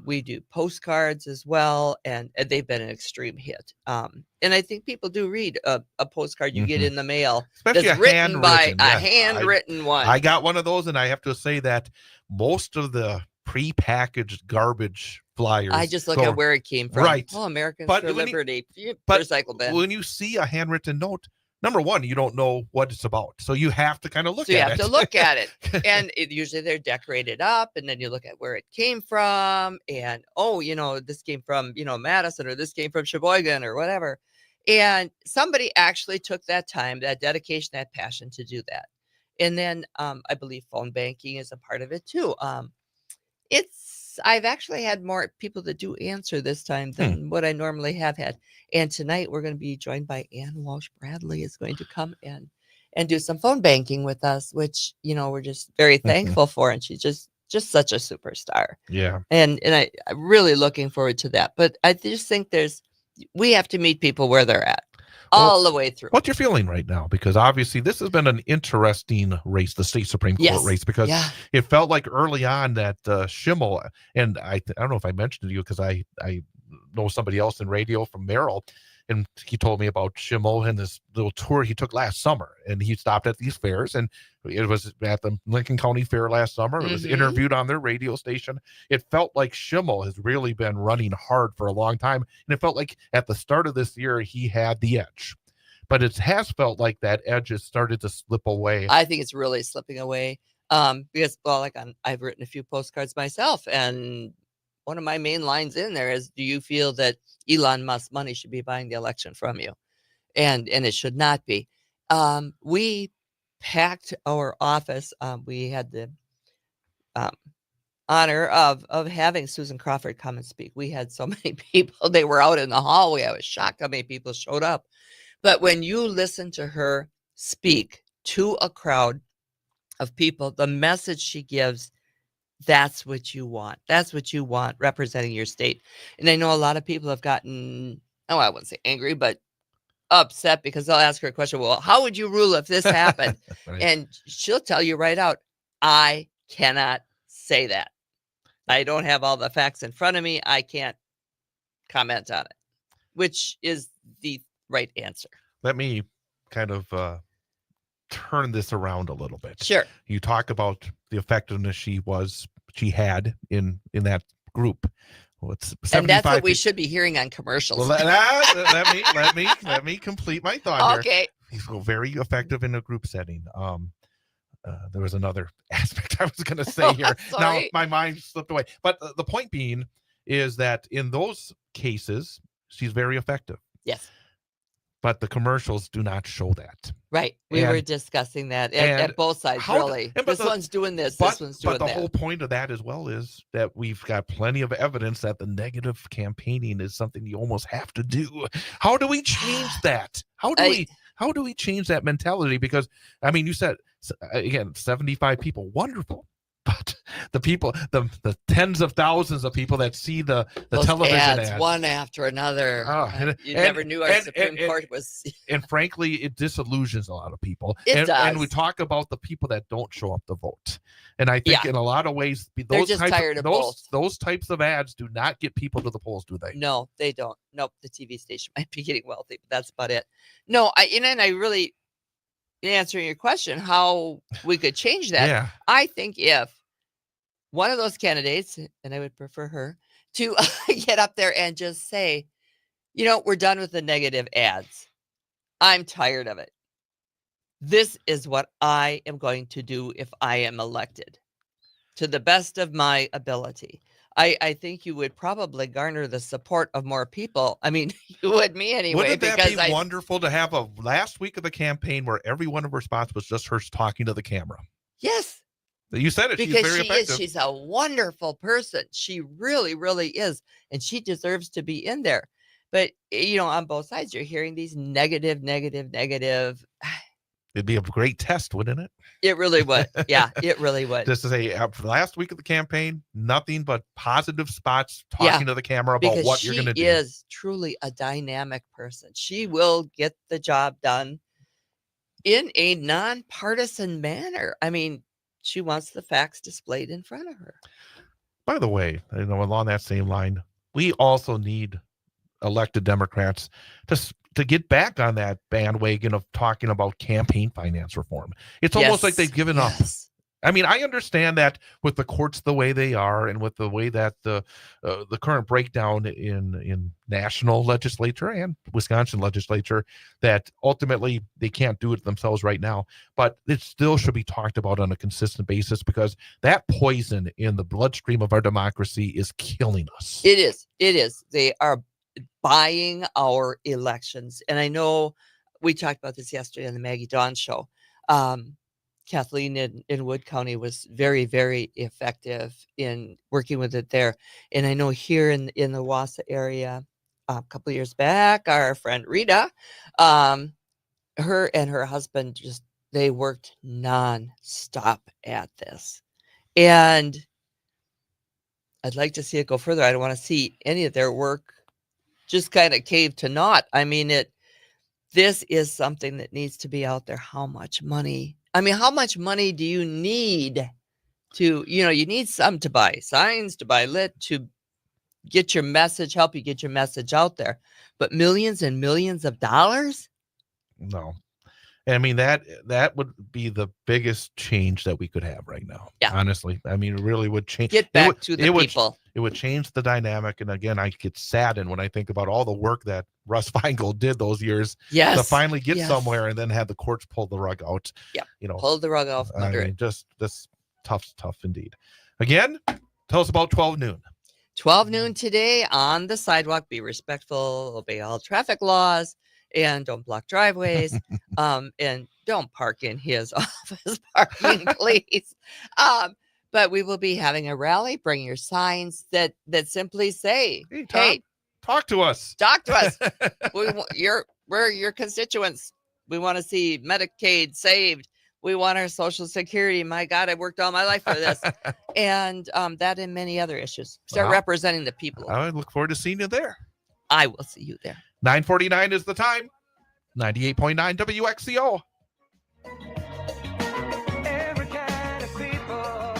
We do postcards as well, and they've been an extreme hit. And I think people do read a postcard you get in the mail, especially that's written by a handwritten one. I got one of those, and I have to say that most of the prepackaged garbage flyers, I just look at where it came from. Right. Oh, Americans for Liberty. Recycle bin. When you see a handwritten note, number one, you don't know what it's about. So you have to kind of look at it. So you have to look at it. And usually they're decorated up, and then you look at where it came from. And, this came from, Madison, or this came from Sheboygan or whatever. And somebody actually took that time, that dedication, that passion to do that. And then I believe phone banking is a part of it too. I've actually had more people that do answer this time than what I normally have had. And tonight we're going to be joined by Ann Walsh Bradley is going to come in and do some phone banking with us, which, we're just very thankful for. And she's just such a superstar. Yeah. And I'm really looking forward to that. But I just think we have to meet people where they're at. All the way through. What you're feeling right now, because obviously this has been an interesting race, the state Supreme Court race, because it felt like early on that Schimmel, and I don't know if I mentioned to you, because I know somebody else in radio from Merrill, and he told me about Schimmel and this little tour he took last summer, and he stopped at these fairs, and it was at the Lincoln County Fair last summer. It was interviewed on their radio station. It felt like Schimmel has really been running hard for a long time, and it felt like at the start of this year he had the edge, but it has felt like that edge has started to slip away. I think it's really slipping away because, I've written a few postcards myself, and one of my main lines in there is, do you feel that Elon Musk's money should be buying the election from you? And it should not be. We packed our office. We had the honor of having Susan Crawford come and speak. We had so many people. They were out in the hallway. I was shocked how many people showed up. But when you listen to her speak to a crowd of people, the message she gives, That's what you want. That's what you want representing your state. And I know a lot of people have gotten, oh, I wouldn't say angry, but upset because they'll ask her a question. Well, how would you rule if this happened? Right. And she'll tell you right out, I cannot say that. I don't have all the facts in front of me. I can't comment on it, which is the right answer. Let me kind of turn this around a little bit. Sure. You talk about the effectiveness she had in that group. Well, it's And that's what 75 we should be hearing on commercials. Well, let me complete my thought Okay. here. So very effective in a group setting. There was another aspect I was going to say here. Now Sorry. my mind slipped away. But the point being is that in those cases, she's very effective. Yes. But the commercials do not show that. Right. We were discussing that at both sides, really. This one's doing this. This one's doing But the that. whole point of that as well is that we've got plenty of evidence that the negative campaigning is something you almost have to do. How do we change that? How do we change that mentality? Because I mean, you said again, 75 people, wonderful. But the people, the tens of thousands of people that see the Those television ads, one after another. You never knew our Supreme Court was. And frankly, it disillusions a lot of people. It does. And we does. talk about the people that don't show up to vote. And I think in a lot of ways, They're just tired of both. Those types of ads do not get people to the polls, do they? No, they don't. Nope. The TV station might be getting wealthy, but that's about it. No, I really, answering your question, how we could change that. Yeah. I think if one of those candidates, and I would prefer her, to get up there and just say, we're done with the negative ads. I'm tired of it. This is what I am going to do if I am elected to the best of my ability. I think you would probably garner the support of more people. I mean, you would me anyway. Wouldn't that because be wonderful to have a last week of the campaign where every one of her spots was just her talking to the camera? Yes. You said it. Because she's very effective. She's a wonderful person. She really, really is. And she deserves to be in there. But, on both sides, you're hearing these negative. It'd be a great test, wouldn't it? It really would. Yeah, it really would. Just to say, for the last week of the campaign, nothing but positive spots talking to the camera about because what you're going to do. She is truly a dynamic person. She will get the job done in a nonpartisan manner. I mean, she wants the facts displayed in front of her. By the way, along that same line, we also need elected Democrats to get back on that bandwagon of talking about campaign finance reform. It's almost like they've given up. I mean, I understand that with the courts the way they are, and with the way that the current breakdown in national legislature and Wisconsin legislature, that ultimately they can't do it themselves right now. But it still should be talked about on a consistent basis, because that poison in the bloodstream of our democracy is killing us. It is. It is. They are buying our elections. And I know we talked about this yesterday on the Maggie Dawn show. Kathleen in Wood County was very, very effective in working with it there. And I know here in the Wausau area, a couple of years back, our friend Rita, her and her husband, they worked nonstop at this. And I'd like to see it go further. I don't want to see any of their work just kind of cave to naught. I mean, this is something that needs to be out there. How much money do you need to, you need some to buy signs, to buy lit, to get your message, help you get your message out there. But millions and millions of dollars? No. I mean, that would be the biggest change that we could have right now. Yeah. Honestly. I mean, it really would change. Get back to the people. It would change the dynamic. And again, I get saddened when I think about all the work that Russ Feingold did those years to finally get somewhere, and then have the courts pull the rug out. Yeah. Pull the rug off under it. Just tough indeed. Again, tell us about 12 noon. 12 noon today on the sidewalk. Be respectful, obey all traffic laws, and don't block driveways. And don't park in his office parking, please. But we will be having a rally. Bring your signs that simply say, hey, talk to us. Talk to us. We're your constituents. We want to see Medicaid saved. We want our Social Security. My God, I worked all my life for this. And that and many other issues. Start Well, representing the people. I look forward to seeing you there. I will see you there. 9:49 is the time. 98.9 WXCO. Every kind of people.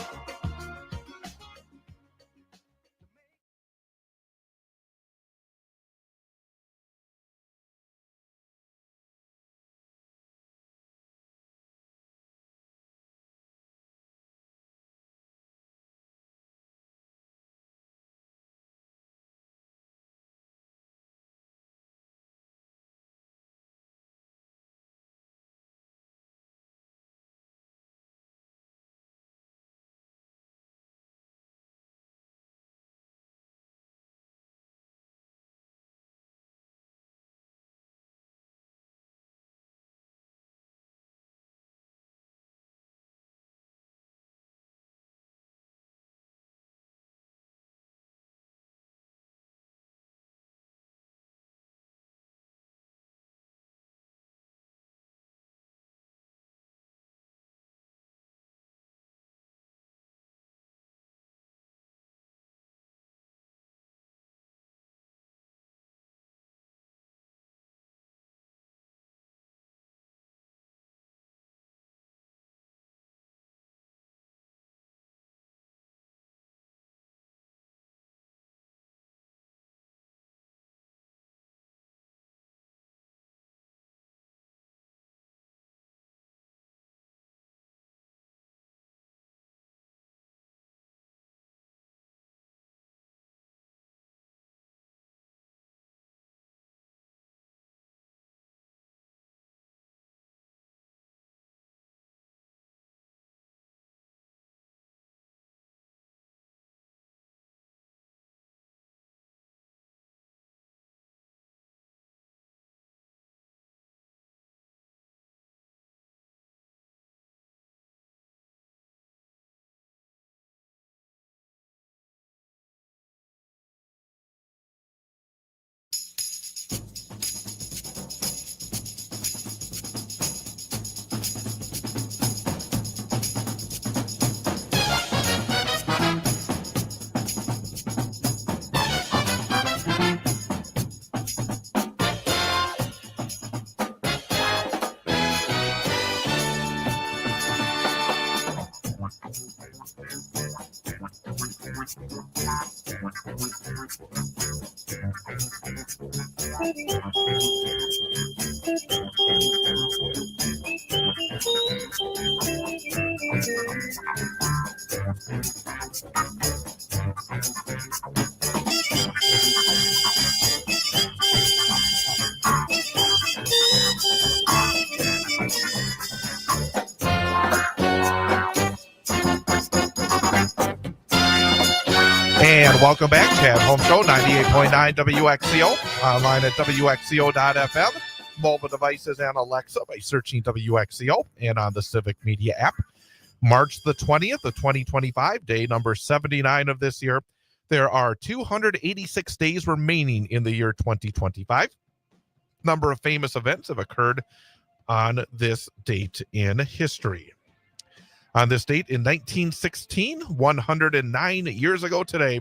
And welcome back, Chad Holmes Show, 98.9 WXCO, online at WXCO.FM, mobile devices and Alexa by searching WXCO, and on the Civic Media app. March the 20th of 2025, day number 79 of this year. There are 286 days remaining in the year 2025. Number of famous events have occurred on this date in history. On this date in 1916, 109 years ago today,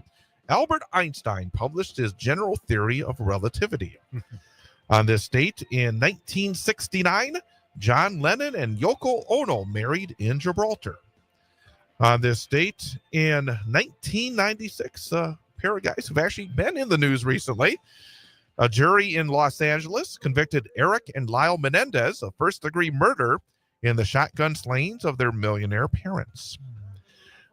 Albert Einstein published his general theory of relativity. On this date in 1969, John Lennon and Yoko Ono married in Gibraltar. On this date in 1996, a pair of guys who've actually been in the news recently. A jury in Los Angeles convicted Eric and Lyle Menendez of first-degree murder in the shotgun slayings of their millionaire parents.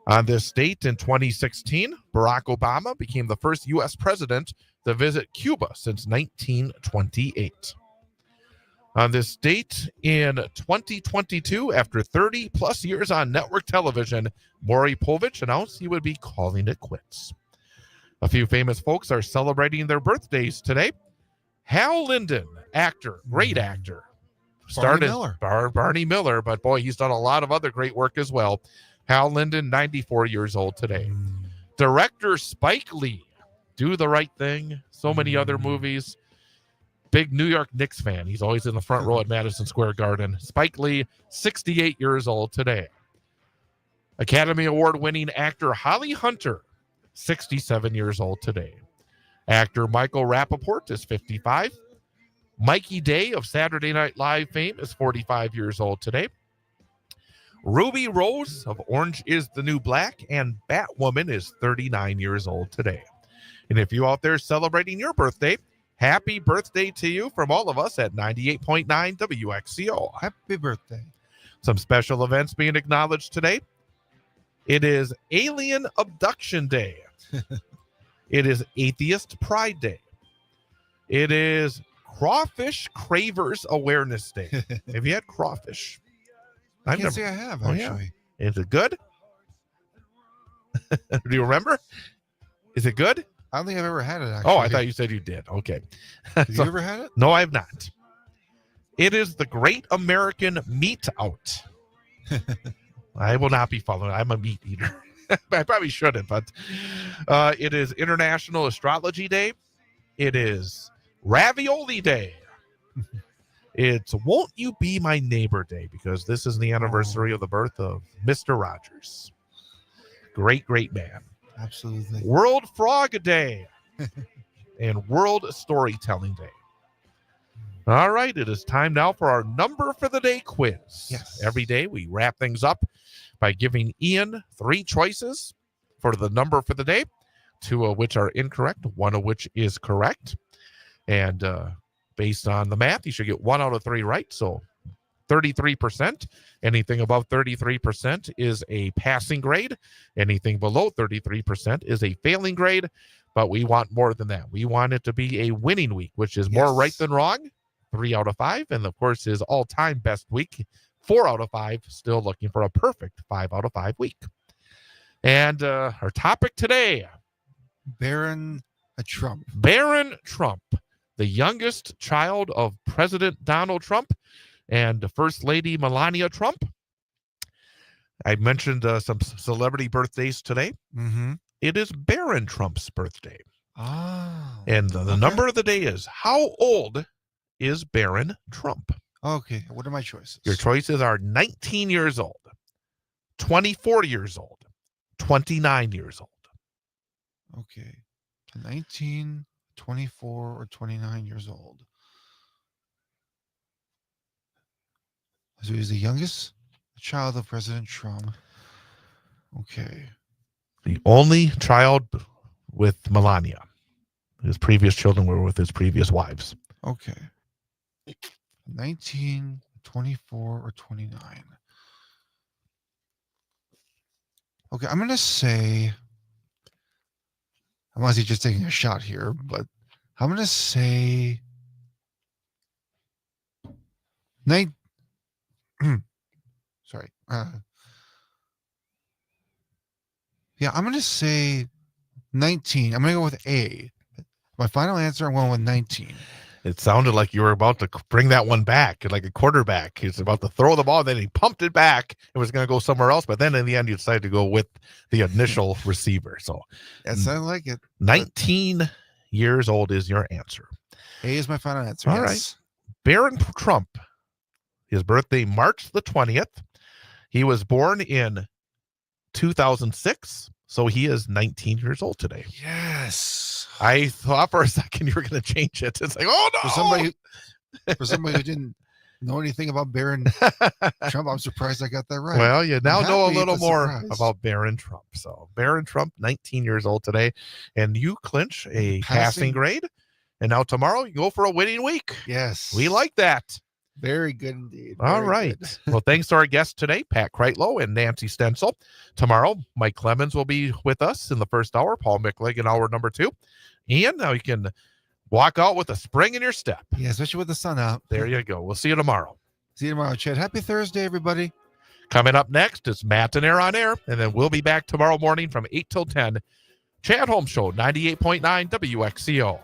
On this date in 2016, Barack Obama became the first U.S. president to visit Cuba since 1928. On this date in 2022, after 30 plus years on network television, Maury Povich announced he would be calling it quits. A few famous folks are celebrating their birthdays today. Hal Linden, actor, great actor. Barney Miller, but boy, he's done a lot of other great work as well. Hal Linden, 94 years old today. Director Spike Lee, Do the Right Thing, so many other movies. Big New York Knicks fan. He's always in the front row at Madison Square Garden. Spike Lee, 68 years old today. Academy Award-winning actor Holly Hunter, 67 years old today. Actor Michael Rappaport is 55. Mikey Day of Saturday Night Live fame is 45 years old today. Ruby Rose of Orange is the New Black and Batwoman is 39 years old today. And if you out there celebrating your birthday, happy birthday to you from all of us at 98.9 WXCO. Happy birthday. Some special events being acknowledged today. It is Alien Abduction Day. It is Atheist Pride Day. It is Crawfish Cravers Awareness Day. Have you had crawfish? I can't say I have, Oh, actually. yeah. Is it good? Do you remember? Is it good? I don't think I've ever had it, actually. Oh, I thought you said you did. Okay. Have you ever had it? No, I have not. It is the Great American Meat Out. I will not be following. I'm a meat eater. I probably shouldn't, but it is International Astrology Day. It is Ravioli Day. It's Won't You Be My Neighbor Day, because this is the anniversary of the birth of Mr. Rogers. Great, great man. Absolutely. World Frog Day and World Storytelling Day. All right, it is time now for our number for the day quiz. Yes. Every day we wrap things up by giving Ian 3 choices for the number for the day, 2 of which are incorrect, 1 of which is correct. And based on the math, you should get 1 out of 3 right. So 33%. Anything above 33% is a passing grade. Anything below 33% is a failing grade. But we want more than that. We want it to be a winning week, which is more right than wrong. 3 out of 5. And of course, his all-time best week, 4 out of 5. Still looking for a perfect 5 out of 5 week. And our topic today, Barron Trump. Barron Trump, the youngest child of President Donald Trump and First Lady Melania Trump. I mentioned some celebrity birthdays today. Mm-hmm. It is Barron Trump's birthday. Oh. And the number of the day is, how old is Barron Trump? Okay. What are my choices? Your choices are 19 years old, 24 years old, 29 years old. Okay. 19, 24, or 29 years old. So he's the youngest child of President Trump. Okay. The only child with Melania. His previous children were with his previous wives. Okay. 19, 24, or 29. Okay, I'm going to say, I'm honestly just taking a shot here, but I'm going to say sorry. Yeah, I'm going to say 19. I'm going to go with A. My final answer, I'm going with 19. It sounded like you were about to bring that one back, like a quarterback. He's about to throw the ball, then he pumped it back. It was going to go somewhere else, but then in the end, you decided to go with the initial receiver. So, yes, I like it. 19 years old is your answer. A is my final answer. All right. Barron Trump, his birthday, March the 20th. He was born in 2006, so he is 19 years old today. Yes. I thought for a second you were going to change it. It's like, oh no! For somebody who didn't know anything about Barron Trump, I'm surprised I got that right. Well, you now know a little more surprised. about Barron Trump. So Barron Trump, 19 years old today, and you clinch a passing grade. And now tomorrow you go for a winning week. Yes. We like that. Very good indeed. All Very right. good. Well, thanks to our guests today, Pat Kreitlow and Nancy Stencil. Tomorrow, Mike Clemens will be with us in the first hour, Paul Mickleg in hour number 2. Ian, now you can walk out with a spring in your step. Yeah, especially with the sun out. There you go. We'll see you tomorrow. See you tomorrow, Chad. Happy Thursday, everybody. Coming up next is Matt and Air on Air, and then we'll be back tomorrow morning from 8 till 10. Chad Holmes Show, 98.9 WXCO.